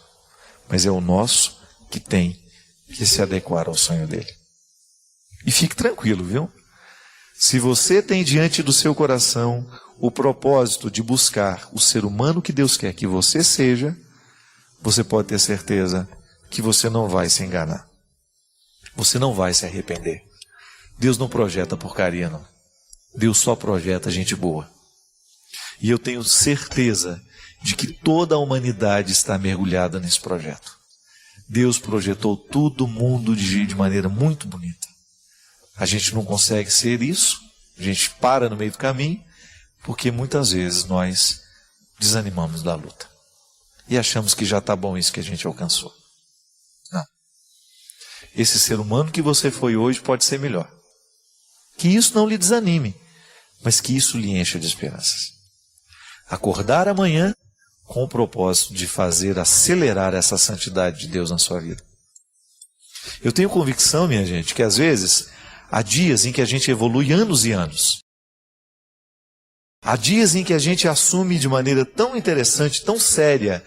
mas é o nosso que tem que se adequar ao sonho dele. E fique tranquilo, viu? Se você tem diante do seu coração o propósito de buscar o ser humano que Deus quer que você seja, você pode ter certeza que você não vai se enganar. Você não vai se arrepender. Deus não projeta porcaria, não. Deus só projeta gente boa. E eu tenho certeza de que toda a humanidade está mergulhada nesse projeto. Deus projetou todo mundo de maneira muito bonita. A gente não consegue ser isso, a gente para no meio do caminho, porque muitas vezes nós desanimamos da luta. E achamos que já está bom isso que a gente alcançou. Não. Esse ser humano que você foi hoje pode ser melhor. Que isso não lhe desanime, mas que isso lhe encha de esperanças. Acordar amanhã com o propósito de fazer acelerar essa santidade de Deus na sua vida. Eu tenho convicção, minha gente, que às vezes há dias em que a gente evolui anos e anos. Há dias em que a gente assume de maneira tão interessante, tão séria,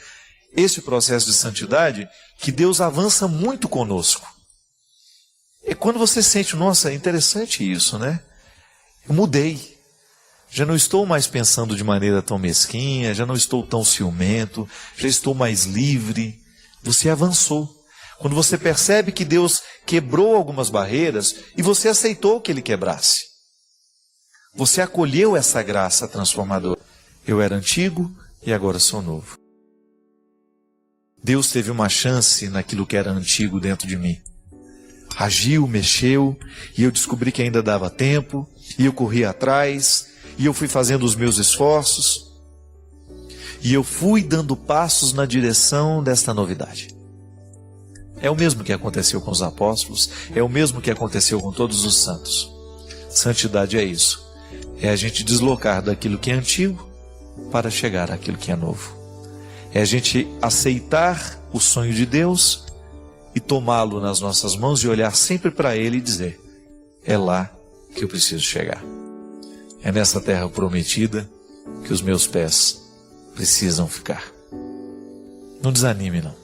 esse processo de santidade, que Deus avança muito conosco. E quando você sente, nossa, é interessante isso, né? Eu mudei. Já não estou mais pensando de maneira tão mesquinha, já não estou tão ciumento, já estou mais livre. Você avançou. Quando você percebe que Deus quebrou algumas barreiras e você aceitou que Ele quebrasse. Você acolheu essa graça transformadora. Eu era antigo e agora sou novo. Deus teve uma chance naquilo que era antigo dentro de mim. Agiu, mexeu, e eu descobri que ainda dava tempo, e eu corri atrás, e eu fui fazendo os meus esforços, e eu fui dando passos na direção desta novidade. É o mesmo que aconteceu com os apóstolos, é o mesmo que aconteceu com todos os santos. Santidade é isso, é a gente deslocar daquilo que é antigo para chegar àquilo que é novo. É a gente aceitar o sonho de Deus e tomá-lo nas nossas mãos e olhar sempre para Ele e dizer: é lá que eu preciso chegar. É nessa terra prometida que os meus pés precisam ficar. Não desanime, não.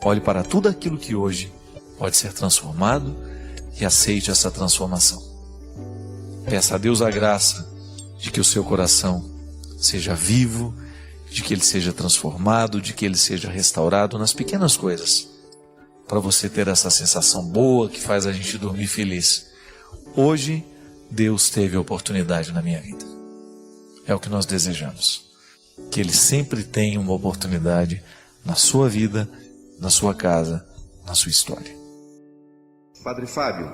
Olhe para tudo aquilo que hoje pode ser transformado e aceite essa transformação. Peça a Deus a graça de que o seu coração seja vivo, de que ele seja transformado, de que ele seja restaurado nas pequenas coisas, para você ter essa sensação boa que faz a gente dormir feliz. Hoje, Deus teve a oportunidade na minha vida. É o que nós desejamos. Que Ele sempre tenha uma oportunidade na sua vida, na sua casa, na sua história. Padre Fábio,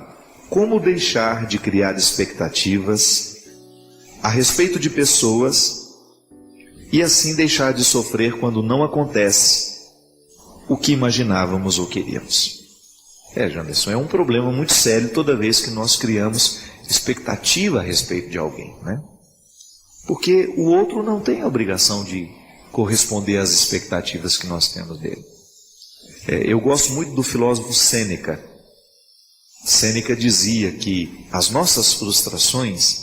como deixar de criar expectativas a respeito de pessoas e assim deixar de sofrer quando não acontece o que imaginávamos ou queríamos? Janderson, é um problema muito sério toda vez que nós criamos expectativa a respeito de alguém, né? Porque o outro não tem a obrigação de corresponder às expectativas que nós temos dele. Eu gosto muito do filósofo Sêneca. Sêneca dizia que as nossas frustrações,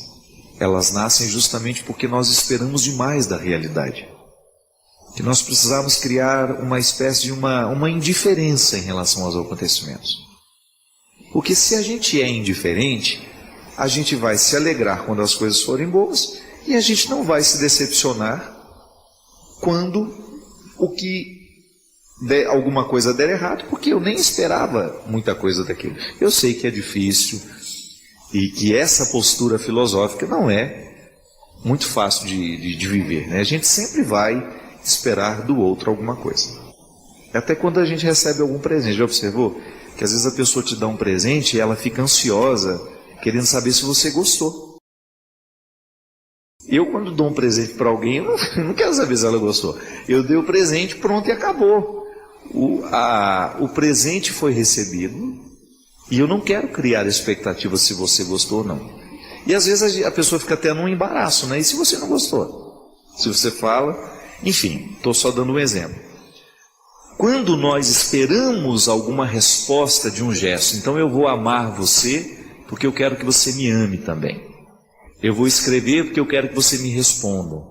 elas nascem justamente porque nós esperamos demais da realidade. Que nós precisamos criar uma espécie de uma indiferença em relação aos acontecimentos. Porque se a gente é indiferente, a gente vai se alegrar quando as coisas forem boas e a gente não vai se decepcionar quando alguma coisa der errado, porque eu nem esperava muita coisa daquilo. Eu sei que é difícil e que essa postura filosófica não é muito fácil de viver, né? A gente sempre vai esperar do outro alguma coisa. Até quando a gente recebe algum presente. Já observou? Que às vezes a pessoa te dá um presente e ela fica ansiosa, querendo saber se você gostou. Eu, quando dou um presente para alguém, eu não quero saber se ela gostou. Eu dei o presente, pronto, e acabou. O presente foi recebido e eu não quero criar expectativa se você gostou ou não. E às vezes a pessoa fica até num embaraço, né? E se você não gostou? Se você fala... Enfim, estou só dando um exemplo. Quando nós esperamos alguma resposta de um gesto, então eu vou amar você porque eu quero que você me ame também. Eu vou escrever porque eu quero que você me responda.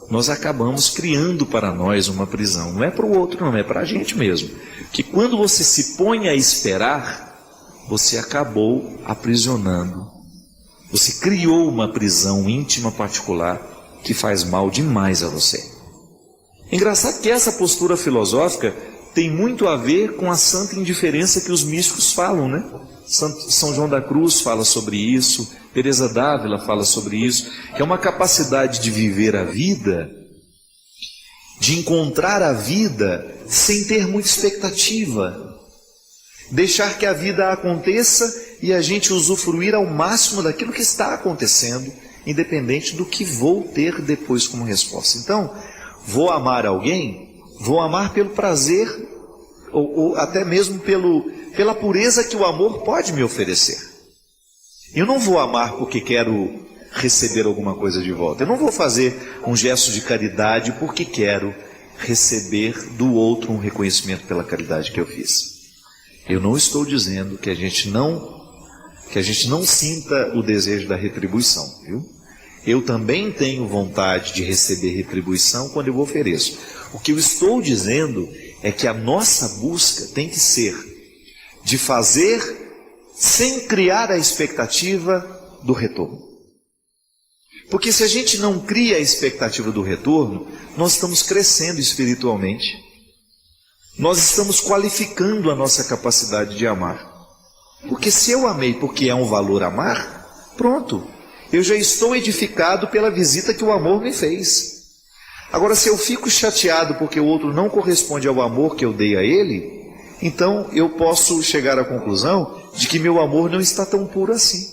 Nós acabamos criando para nós uma prisão. Não é para o outro, não, é para a gente mesmo. Que quando você se põe a esperar, você acabou aprisionando. Você criou uma prisão íntima particular que faz mal demais a você. Engraçado que essa postura filosófica tem muito a ver com a santa indiferença que os místicos falam, né? São João da Cruz fala sobre isso, Teresa d'Ávila fala sobre isso, que é uma capacidade de viver a vida, de encontrar a vida sem ter muita expectativa, deixar que a vida aconteça e a gente usufruir ao máximo daquilo que está acontecendo, independente do que vou ter depois como resposta. Então, vou amar alguém, vou amar pelo prazer, ou até mesmo pela pureza que o amor pode me oferecer. Eu não vou amar porque quero receber alguma coisa de volta. Eu não vou fazer um gesto de caridade porque quero receber do outro um reconhecimento pela caridade que eu fiz. Eu não estou dizendo que a gente não sinta o desejo da retribuição, viu? Eu também tenho vontade de receber retribuição quando eu ofereço. O que eu estou dizendo é que a nossa busca tem que ser de fazer sem criar a expectativa do retorno. Porque se a gente não cria a expectativa do retorno, nós estamos crescendo espiritualmente. Nós estamos qualificando a nossa capacidade de amar. Porque se eu amei porque é um valor amar, pronto. Eu já estou edificado pela visita que o amor me fez. Agora, se eu fico chateado porque o outro não corresponde ao amor que eu dei a ele, então eu posso chegar à conclusão de que meu amor não está tão puro assim.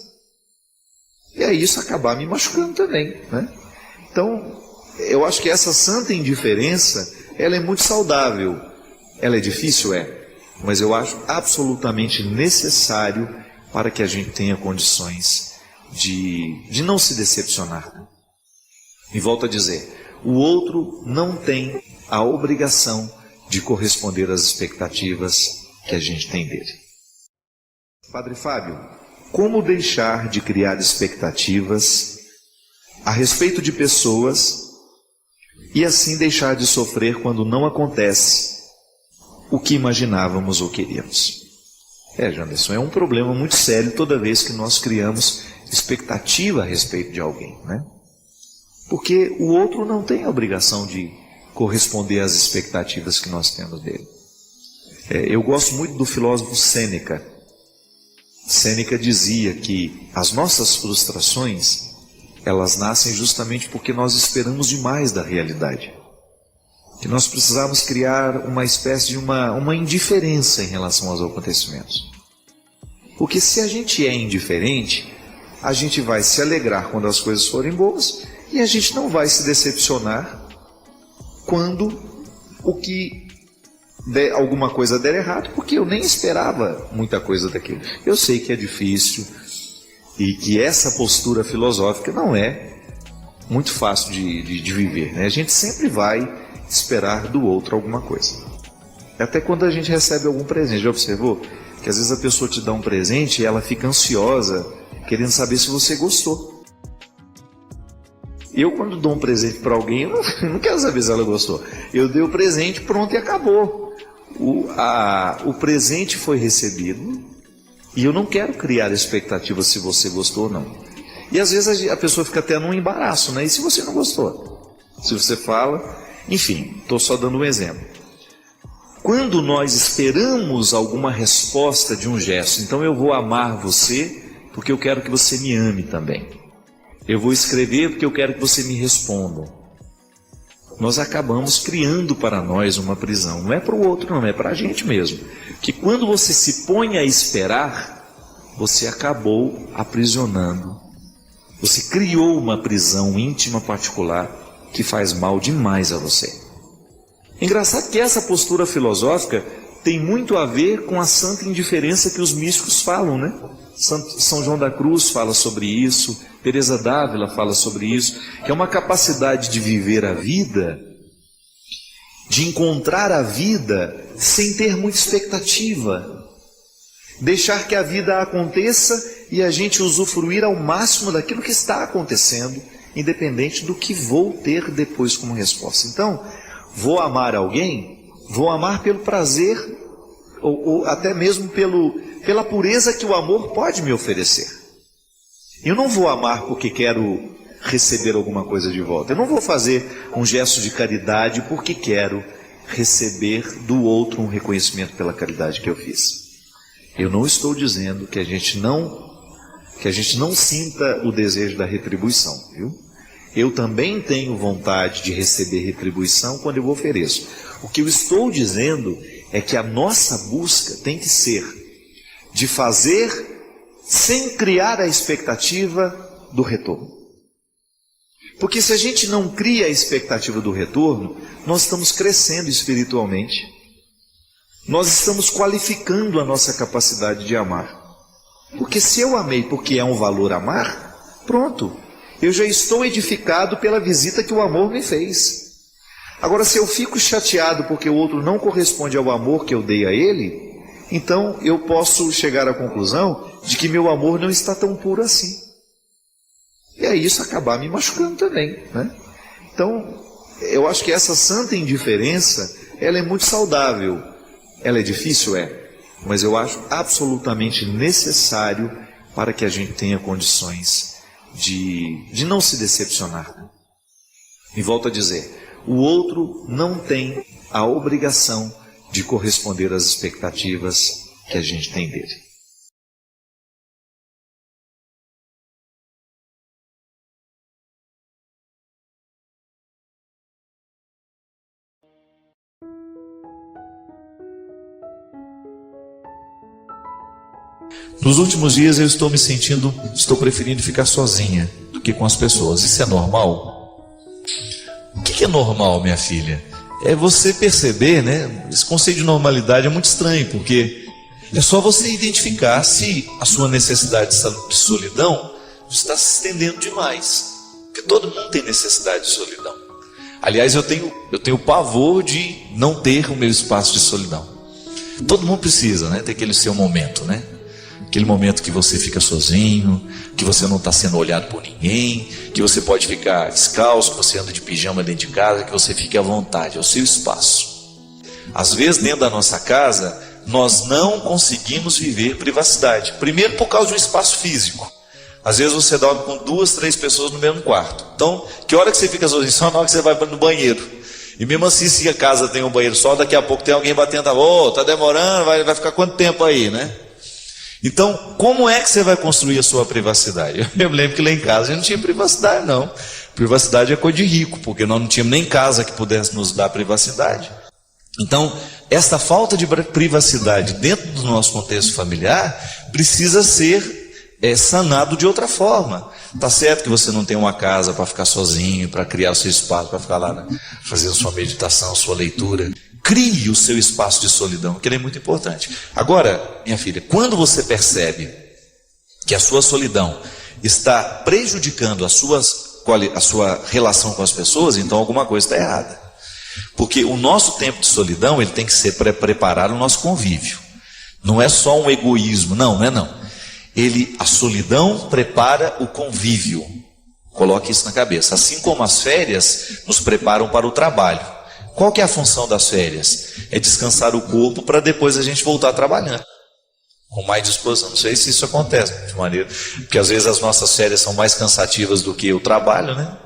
E aí isso acabar me machucando também, né? Então, eu acho que essa santa indiferença, ela é muito saudável. Ela é difícil? É. Mas eu acho absolutamente necessário para que a gente tenha condições de não se decepcionar. E volto a dizer, o outro não tem a obrigação de corresponder às expectativas que a gente tem dele. Padre Fábio, como deixar de criar expectativas a respeito de pessoas e assim deixar de sofrer quando não acontece o que imaginávamos ou queríamos? Janderson, é um problema muito sério toda vez que nós criamos expectativa a respeito de alguém, né? Porque o outro não tem a obrigação de corresponder às expectativas que nós temos dele. Eu gosto muito do filósofo Sêneca. Sêneca dizia que as nossas frustrações, elas nascem justamente porque nós esperamos demais da realidade. Que nós precisamos criar uma espécie de uma indiferença em relação aos acontecimentos. Porque se a gente é indiferente, a gente vai se alegrar quando as coisas forem boas e a gente não vai se decepcionar quando alguma coisa der errado, porque eu nem esperava muita coisa daquilo. Eu sei que é difícil e que essa postura filosófica não é muito fácil de viver, né? A gente sempre vai esperar do outro alguma coisa. Até quando a gente recebe algum presente, já observou? Que às vezes a pessoa te dá um presente e ela fica ansiosa, querendo saber se você gostou. Eu, quando dou um presente para alguém, eu não quero saber se ela gostou. Eu dei o presente, pronto, e acabou. O presente foi recebido e eu não quero criar expectativa se você gostou ou não. E às vezes a pessoa fica até num embaraço, né? E se você não gostou? Se você fala... Enfim, estou só dando um exemplo. Quando nós esperamos alguma resposta de um gesto, então eu vou amar você porque eu quero que você me ame também. Eu vou escrever porque eu quero que você me responda. Nós acabamos criando para nós uma prisão. Não é para o outro, não, é para a gente mesmo. Que quando você se põe a esperar, você acabou aprisionando. Você criou uma prisão íntima particular que faz mal demais a você. Engraçado que essa postura filosófica tem muito a ver com a santa indiferença que os místicos falam, né? São João da Cruz fala sobre isso, Teresa d'Ávila fala sobre isso, que é uma capacidade de viver a vida, de encontrar a vida sem ter muita expectativa, deixar que a vida aconteça e a gente usufruir ao máximo daquilo que está acontecendo, independente do que vou ter depois como resposta. Então, vou amar alguém, vou amar pelo prazer, ou até mesmo pela pureza que o amor pode me oferecer. Eu não vou amar porque quero receber alguma coisa de volta. Eu não vou fazer um gesto de caridade porque quero receber do outro um reconhecimento pela caridade que eu fiz. Eu não estou dizendo que a gente não sinta o desejo da retribuição, viu? Eu também tenho vontade de receber retribuição quando eu ofereço. O que eu estou dizendo é que a nossa busca tem que ser de fazer sem criar a expectativa do retorno. Porque se a gente não cria a expectativa do retorno, nós estamos crescendo espiritualmente. Nós estamos qualificando a nossa capacidade de amar. Porque se eu amei porque é um valor amar, pronto. Eu já estou edificado pela visita que o amor me fez. Agora, se eu fico chateado porque o outro não corresponde ao amor que eu dei a ele, então eu posso chegar à conclusão de que meu amor não está tão puro assim. E aí isso acabar me machucando também, né? Então, eu acho que essa santa indiferença, ela é muito saudável. Ela é difícil? É. Mas eu acho absolutamente necessário para que a gente tenha condições de não se decepcionar. E volto a dizer, o outro não tem a obrigação de corresponder às expectativas que a gente tem dele. Nos últimos dias eu estou preferindo ficar sozinha do que com as pessoas. Isso é normal? O que é normal, minha filha? É você perceber, né? Esse conceito de normalidade é muito estranho, porque é só você identificar se a sua necessidade de solidão está se estendendo demais. Porque todo mundo tem necessidade de solidão. Aliás, eu tenho pavor de não ter o meu espaço de solidão. Todo mundo precisa, né? Ter aquele seu momento, né? Aquele momento que você fica sozinho, que você não está sendo olhado por ninguém, que você pode ficar descalço, que você anda de pijama dentro de casa, que você fique à vontade, é o seu espaço. Às vezes, dentro da nossa casa, nós não conseguimos viver privacidade. Primeiro, por causa do espaço físico. Às vezes você dorme com 2, 3 pessoas no mesmo quarto. Então, que hora que você fica sozinho? Só na hora que você vai no banheiro. E mesmo assim, se a casa tem um banheiro só, daqui a pouco tem alguém batendo, tá demorando, vai ficar quanto tempo aí, né? Então, como é que você vai construir a sua privacidade? Eu me lembro que lá em casa a gente não tinha privacidade, não. Privacidade é coisa de rico, porque nós não tínhamos nem casa que pudesse nos dar privacidade. Então, esta falta de privacidade dentro do nosso contexto familiar precisa ser sanado de outra forma. Tá certo que você não tem uma casa para ficar sozinho, para criar o seu espaço, para ficar lá, né, fazendo sua meditação, sua leitura. Crie o seu espaço de solidão, que ele é muito importante. Agora, minha filha, quando você percebe que a sua solidão está prejudicando a sua relação com as pessoas, então alguma coisa está errada. Porque o nosso tempo de solidão, ele tem que ser para preparar o nosso convívio. Não é só um egoísmo, não é não. A solidão prepara o convívio. Coloque isso na cabeça. Assim como as férias nos preparam para o trabalho. Qual que é a função das férias? É descansar o corpo para depois a gente voltar trabalhando. Com mais disposição. Não sei se isso acontece de maneira. Porque às vezes as nossas férias são mais cansativas do que o trabalho, né?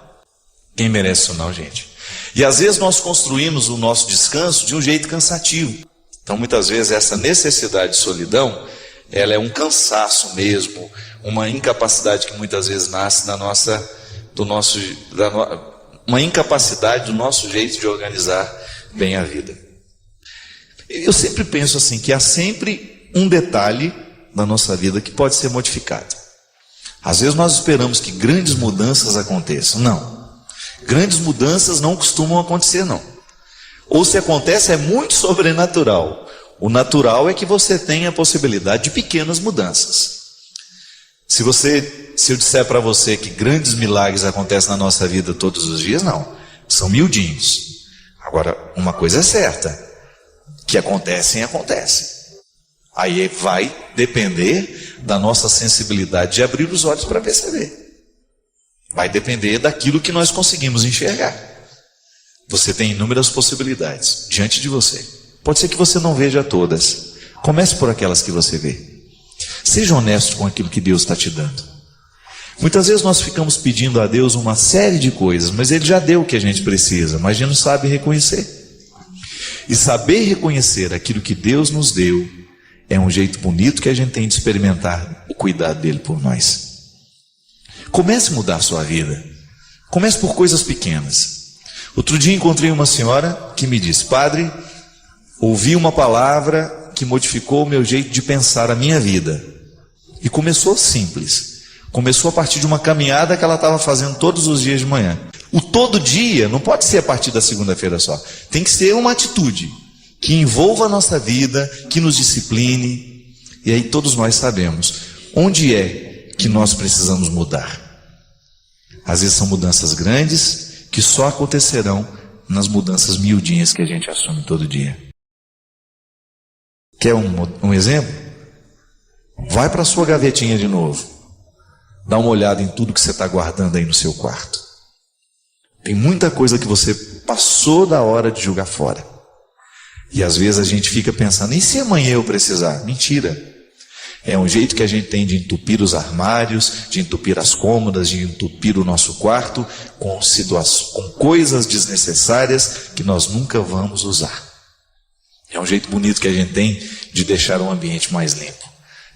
Quem merece isso não, gente? E às vezes nós construímos o nosso descanso de um jeito cansativo. Então muitas vezes essa necessidade de solidão, ela é um cansaço mesmo, uma incapacidade que muitas vezes nasce uma incapacidade do nosso jeito de organizar bem a vida. Eu sempre penso assim, que há sempre um detalhe na nossa vida que pode ser modificado. Às vezes nós esperamos que grandes mudanças aconteçam. Não. Grandes mudanças não costumam acontecer, não. Ou se acontece, é muito sobrenatural. O natural é que você tenha a possibilidade de pequenas mudanças. Se eu disser para você que grandes milagres acontecem na nossa vida todos os dias, não. São miudinhos. Agora, uma coisa é certa. Que acontecem. Aí vai depender da nossa sensibilidade de abrir os olhos para perceber. Vai depender daquilo que nós conseguimos enxergar. Você tem inúmeras possibilidades diante de você. Pode ser que você não veja todas. Comece por aquelas que você vê. Seja honesto com aquilo que Deus está te dando. Muitas vezes nós ficamos pedindo a Deus uma série de coisas, mas Ele já deu o que a gente precisa, mas a gente não sabe reconhecer. E saber reconhecer aquilo que Deus nos deu é um jeito bonito que a gente tem de experimentar o cuidado dEle por nós. Comece a mudar a sua vida. Comece por coisas pequenas. Outro dia encontrei uma senhora que me disse: padre, ouvi uma palavra que modificou o meu jeito de pensar a minha vida. E começou simples. Começou a partir de uma caminhada que ela estava fazendo todos os dias de manhã. O todo dia não pode ser a partir da segunda-feira só. Tem que ser uma atitude que envolva a nossa vida, que nos discipline. E aí todos nós sabemos onde é que nós precisamos mudar. Às vezes são mudanças grandes que só acontecerão nas mudanças miudinhas que a gente assume todo dia. Quer um exemplo? Vai para a sua gavetinha de novo. Dá uma olhada em tudo que você está guardando aí no seu quarto. Tem muita coisa que você passou da hora de jogar fora. E às vezes a gente fica pensando: e se amanhã eu precisar? Mentira. É um jeito que a gente tem de entupir os armários, de entupir as cômodas, de entupir o nosso quarto com coisas desnecessárias que nós nunca vamos usar. É um jeito bonito que a gente tem de deixar um ambiente mais limpo,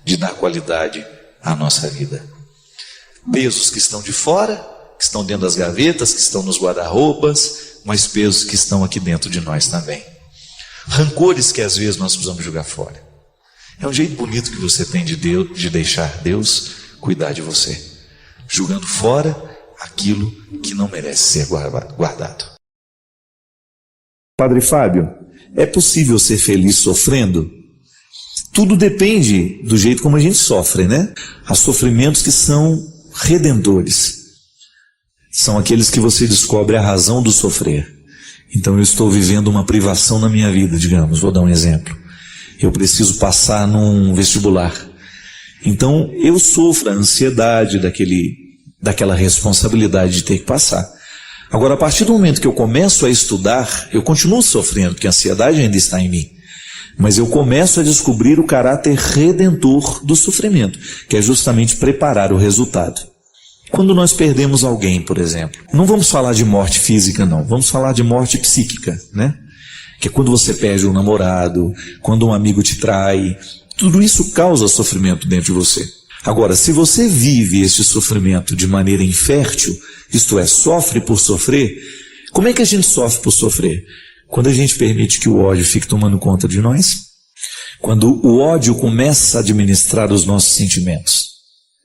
de dar qualidade à nossa vida. Pesos que estão de fora, que estão dentro das gavetas, que estão nos guarda-roupas, mas pesos que estão aqui dentro de nós também. Rancores que às vezes nós precisamos jogar fora. É um jeito bonito que você tem de deixar Deus cuidar de você, jogando fora aquilo que não merece ser guardado. Padre Fábio, é possível ser feliz sofrendo? Tudo depende do jeito como a gente sofre, né? Há sofrimentos que são redentores. São aqueles que você descobre a razão do sofrer. Então eu estou vivendo uma privação na minha vida, digamos, vou dar um exemplo. Eu preciso passar num vestibular. Então eu sofro a ansiedade daquela responsabilidade de ter que passar. Agora, a partir do momento que eu começo a estudar, eu continuo sofrendo, porque a ansiedade ainda está em mim. Mas eu começo a descobrir o caráter redentor do sofrimento, que é justamente preparar o resultado. Quando nós perdemos alguém, por exemplo, não vamos falar de morte física, não. Vamos falar de morte psíquica, né? Que é quando você perde um namorado, quando um amigo te trai. Tudo isso causa sofrimento dentro de você. Agora, se você vive esse sofrimento de maneira infértil, isto é, sofre por sofrer, como é que a gente sofre por sofrer? Quando a gente permite que o ódio fique tomando conta de nós, quando o ódio começa a administrar os nossos sentimentos,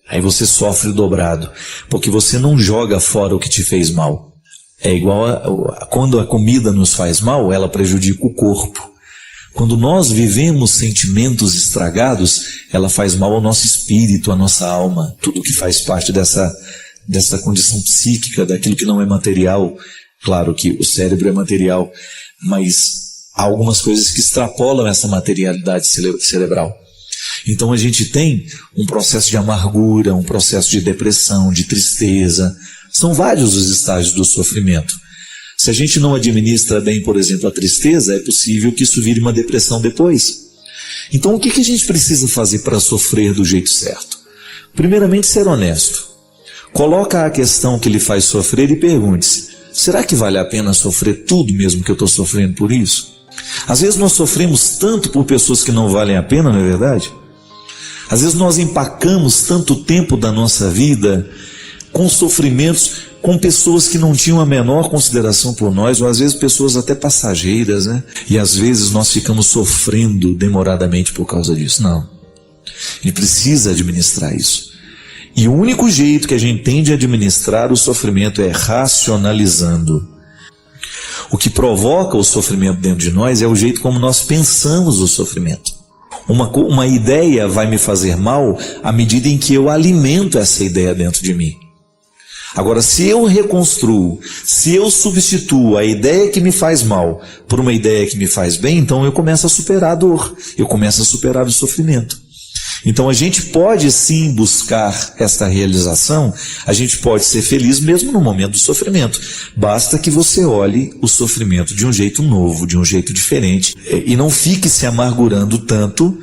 aí você sofre dobrado, porque você não joga fora o que te fez mal. É igual quando a comida nos faz mal, ela prejudica o corpo. Quando nós vivemos sentimentos estragados, ela faz mal ao nosso espírito, à nossa alma, tudo que faz parte dessa condição psíquica, daquilo que não é material. Claro que o cérebro é material, mas há algumas coisas que extrapolam essa materialidade cerebral. Então a gente tem um processo de amargura, um processo de depressão, de tristeza. São vários os estágios do sofrimento. Se a gente não administra bem, por exemplo, a tristeza, é possível que isso vire uma depressão depois. Então o que a gente precisa fazer para sofrer do jeito certo? Primeiramente, ser honesto. Coloca a questão que lhe faz sofrer e pergunte-se: será que vale a pena sofrer tudo mesmo que eu estou sofrendo por isso? Às vezes nós sofremos tanto por pessoas que não valem a pena, não é verdade? Às vezes nós empacamos tanto tempo da nossa vida com sofrimentos, com pessoas que não tinham a menor consideração por nós, ou às vezes pessoas até passageiras, né? E às vezes nós ficamos sofrendo demoradamente por causa disso. Não. A gente precisa administrar isso. E o único jeito que a gente tem de administrar o sofrimento é racionalizando. O que provoca o sofrimento dentro de nós é o jeito como nós pensamos o sofrimento. Uma ideia vai me fazer mal à medida em que eu alimento essa ideia dentro de mim. Agora, se eu reconstruo, se eu substituo a ideia que me faz mal por uma ideia que me faz bem, então eu começo a superar a dor, eu começo a superar o sofrimento. Então a gente pode sim buscar esta realização, a gente pode ser feliz mesmo no momento do sofrimento. Basta que você olhe o sofrimento de um jeito novo, de um jeito diferente, e não fique se amargurando tanto,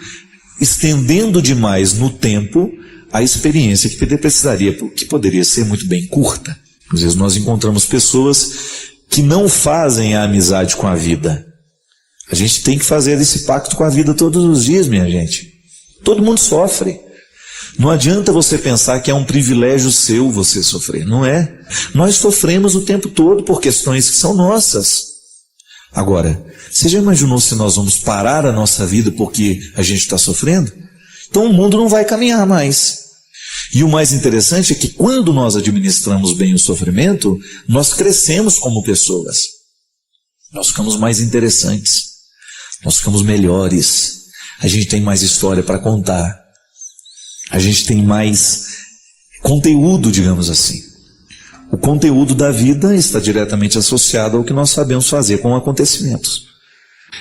estendendo demais no tempo a experiência que poderia ser muito bem curta. Às vezes nós encontramos pessoas que não fazem a amizade com a vida. A gente tem que fazer esse pacto com a vida todos os dias, minha gente. Todo mundo sofre. Não adianta você pensar que é um privilégio seu você sofrer. Não é. Nós sofremos o tempo todo por questões que são nossas. Agora, você já imaginou se nós vamos parar a nossa vida porque a gente está sofrendo? Então o mundo não vai caminhar mais. E o mais interessante é que quando nós administramos bem o sofrimento, nós crescemos como pessoas. Nós ficamos mais interessantes. Nós ficamos melhores. A gente tem mais história para contar. A gente tem mais conteúdo, digamos assim. O conteúdo da vida está diretamente associado ao que nós sabemos fazer com acontecimentos.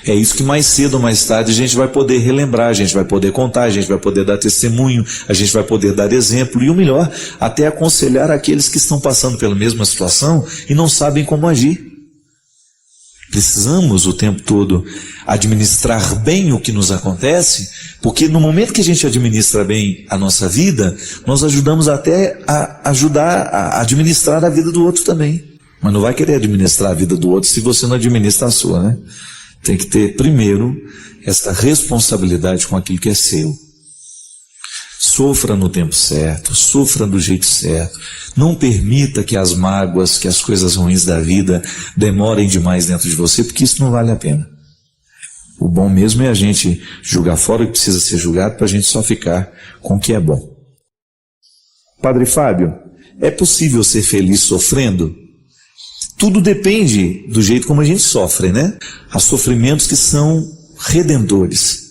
É isso que mais cedo ou mais tarde a gente vai poder relembrar, a gente vai poder contar, a gente vai poder dar testemunho, a gente vai poder dar exemplo e o melhor, até aconselhar aqueles que estão passando pela mesma situação e não sabem como agir. Precisamos o tempo todo administrar bem o que nos acontece, porque no momento que a gente administra bem a nossa vida, nós ajudamos até a administrar a vida do outro também. Mas não vai querer administrar a vida do outro se você não administra a sua, né? Tem que ter primeiro esta responsabilidade com aquilo que é seu. Sofra no tempo certo, sofra do jeito certo. Não permita que as mágoas, que as coisas ruins da vida demorem demais dentro de você, porque isso não vale a pena. O bom mesmo é a gente julgar fora o que precisa ser julgado para a gente só ficar com o que é bom. Padre Fábio, é possível ser feliz sofrendo? Tudo depende do jeito como a gente sofre, né? Há sofrimentos que são redentores.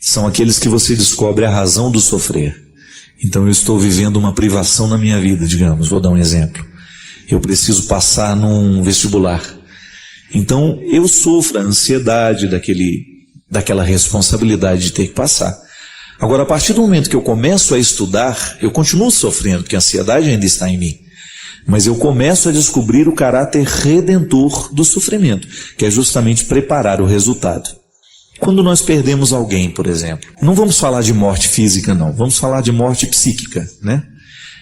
São aqueles que você descobre a razão do sofrer. Então eu estou vivendo uma privação na minha vida, digamos, vou dar um exemplo. Eu preciso passar num vestibular. Então eu sofro a ansiedade daquela responsabilidade de ter que passar. Agora, a partir do momento que eu começo a estudar, eu continuo sofrendo, porque a ansiedade ainda está em mim. Mas eu começo a descobrir o caráter redentor do sofrimento, que é justamente preparar o resultado. Quando nós perdemos alguém, por exemplo, não vamos falar de morte física, não. Vamos falar de morte psíquica, né?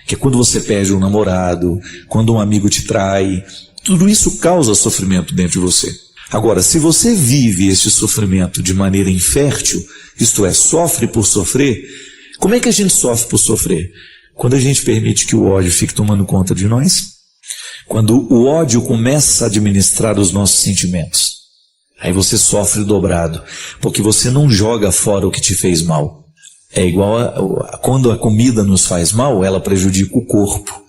Que é quando você perde um namorado, quando um amigo te trai. Tudo isso causa sofrimento dentro de você. Agora, se você vive esse sofrimento de maneira infértil, isto é, sofre por sofrer, como é que a gente sofre por sofrer? Quando a gente permite que o ódio fique tomando conta de nós, quando o ódio começa a administrar os nossos sentimentos, aí você sofre dobrado, porque você não joga fora o que te fez mal. É igual quando a comida nos faz mal, ela prejudica o corpo.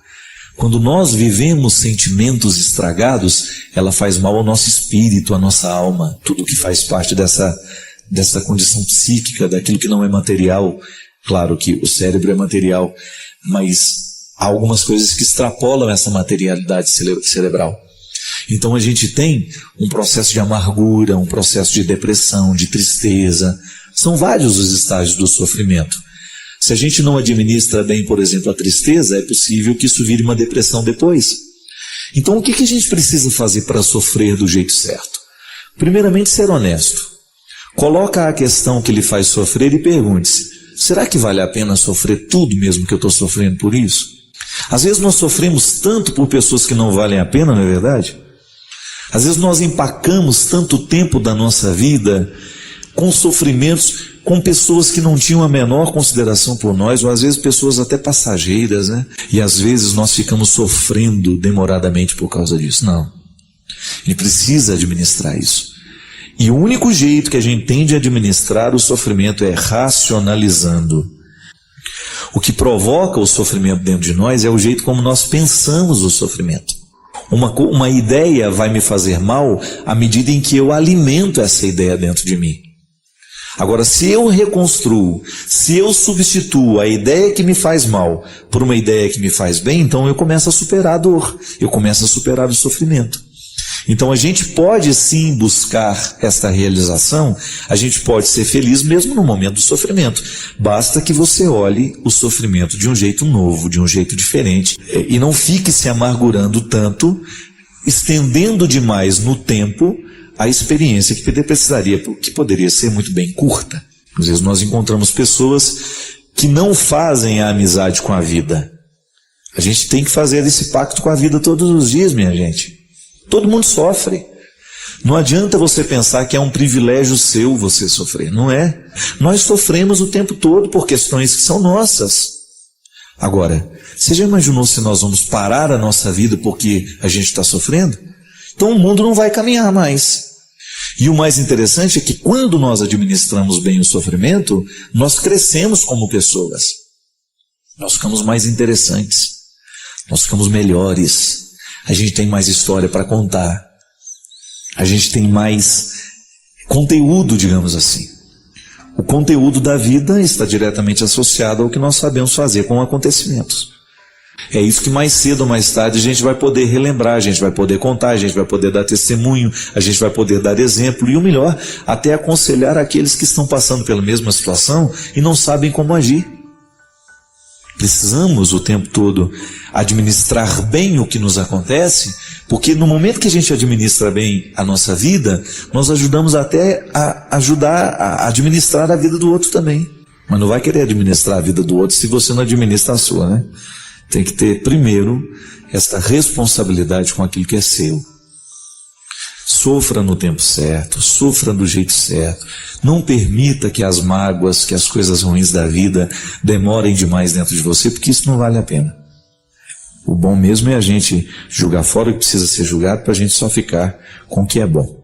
Quando nós vivemos sentimentos estragados, ela faz mal ao nosso espírito, à nossa alma, tudo que faz parte dessa condição psíquica, daquilo que não é material. Claro que o cérebro é material, mas há algumas coisas que extrapolam essa materialidade cerebral. Então a gente tem um processo de amargura, um processo de depressão, de tristeza. São vários os estágios do sofrimento. Se a gente não administra bem, por exemplo, a tristeza, é possível que isso vire uma depressão depois. Então o que a gente precisa fazer para sofrer do jeito certo? Primeiramente, ser honesto. Coloca a questão que lhe faz sofrer e pergunte-se: será que vale a pena sofrer tudo mesmo que eu estou sofrendo por isso? Às vezes nós sofremos tanto por pessoas que não valem a pena, não é verdade? Às vezes nós empacamos tanto tempo da nossa vida com sofrimentos, com pessoas que não tinham a menor consideração por nós, ou às vezes pessoas até passageiras, né? E às vezes nós ficamos sofrendo demoradamente por causa disso. Não. Ele precisa administrar isso. E o único jeito que a gente tem de administrar o sofrimento é racionalizando. O que provoca o sofrimento dentro de nós é o jeito como nós pensamos o sofrimento. Uma ideia vai me fazer mal à medida em que eu alimento essa ideia dentro de mim. Agora, se eu reconstruo, se eu substituo a ideia que me faz mal por uma ideia que me faz bem, então eu começo a superar a dor, eu começo a superar o sofrimento. Então a gente pode sim buscar esta realização, a gente pode ser feliz mesmo no momento do sofrimento. Basta que você olhe o sofrimento de um jeito novo, de um jeito diferente, e não fique se amargurando tanto, estendendo demais no tempo a experiência que poderia ser muito bem curta. Às vezes nós encontramos pessoas que não fazem a amizade com a vida. A gente tem que fazer esse pacto com a vida todos os dias, minha gente. Todo mundo sofre. Não adianta você pensar que é um privilégio seu você sofrer. Não é. Nós sofremos o tempo todo por questões que são nossas. Agora, você já imaginou se nós vamos parar a nossa vida porque a gente está sofrendo? Então o mundo não vai caminhar mais. E o mais interessante é que quando nós administramos bem o sofrimento, nós crescemos como pessoas. Nós ficamos mais interessantes. Nós ficamos melhores. A gente tem mais história para contar. A gente tem mais conteúdo, digamos assim. O conteúdo da vida está diretamente associado ao que nós sabemos fazer com acontecimentos. É isso que mais cedo ou mais tarde a gente vai poder relembrar, a gente vai poder contar, a gente vai poder dar testemunho, a gente vai poder dar exemplo e o melhor, até aconselhar aqueles que estão passando pela mesma situação e não sabem como agir. Precisamos o tempo todo administrar bem o que nos acontece, porque no momento que a gente administra bem a nossa vida, nós ajudamos até a ajudar a administrar a vida do outro também. Mas não vai querer administrar a vida do outro se você não administra a sua, né? Tem que ter primeiro esta responsabilidade com aquilo que é seu. Sofra no tempo certo, sofra do jeito certo. Não permita que as mágoas, que as coisas ruins da vida demorem demais dentro de você, porque isso não vale a pena. O bom mesmo é a gente julgar fora o que precisa ser julgado para a gente só ficar com o que é bom.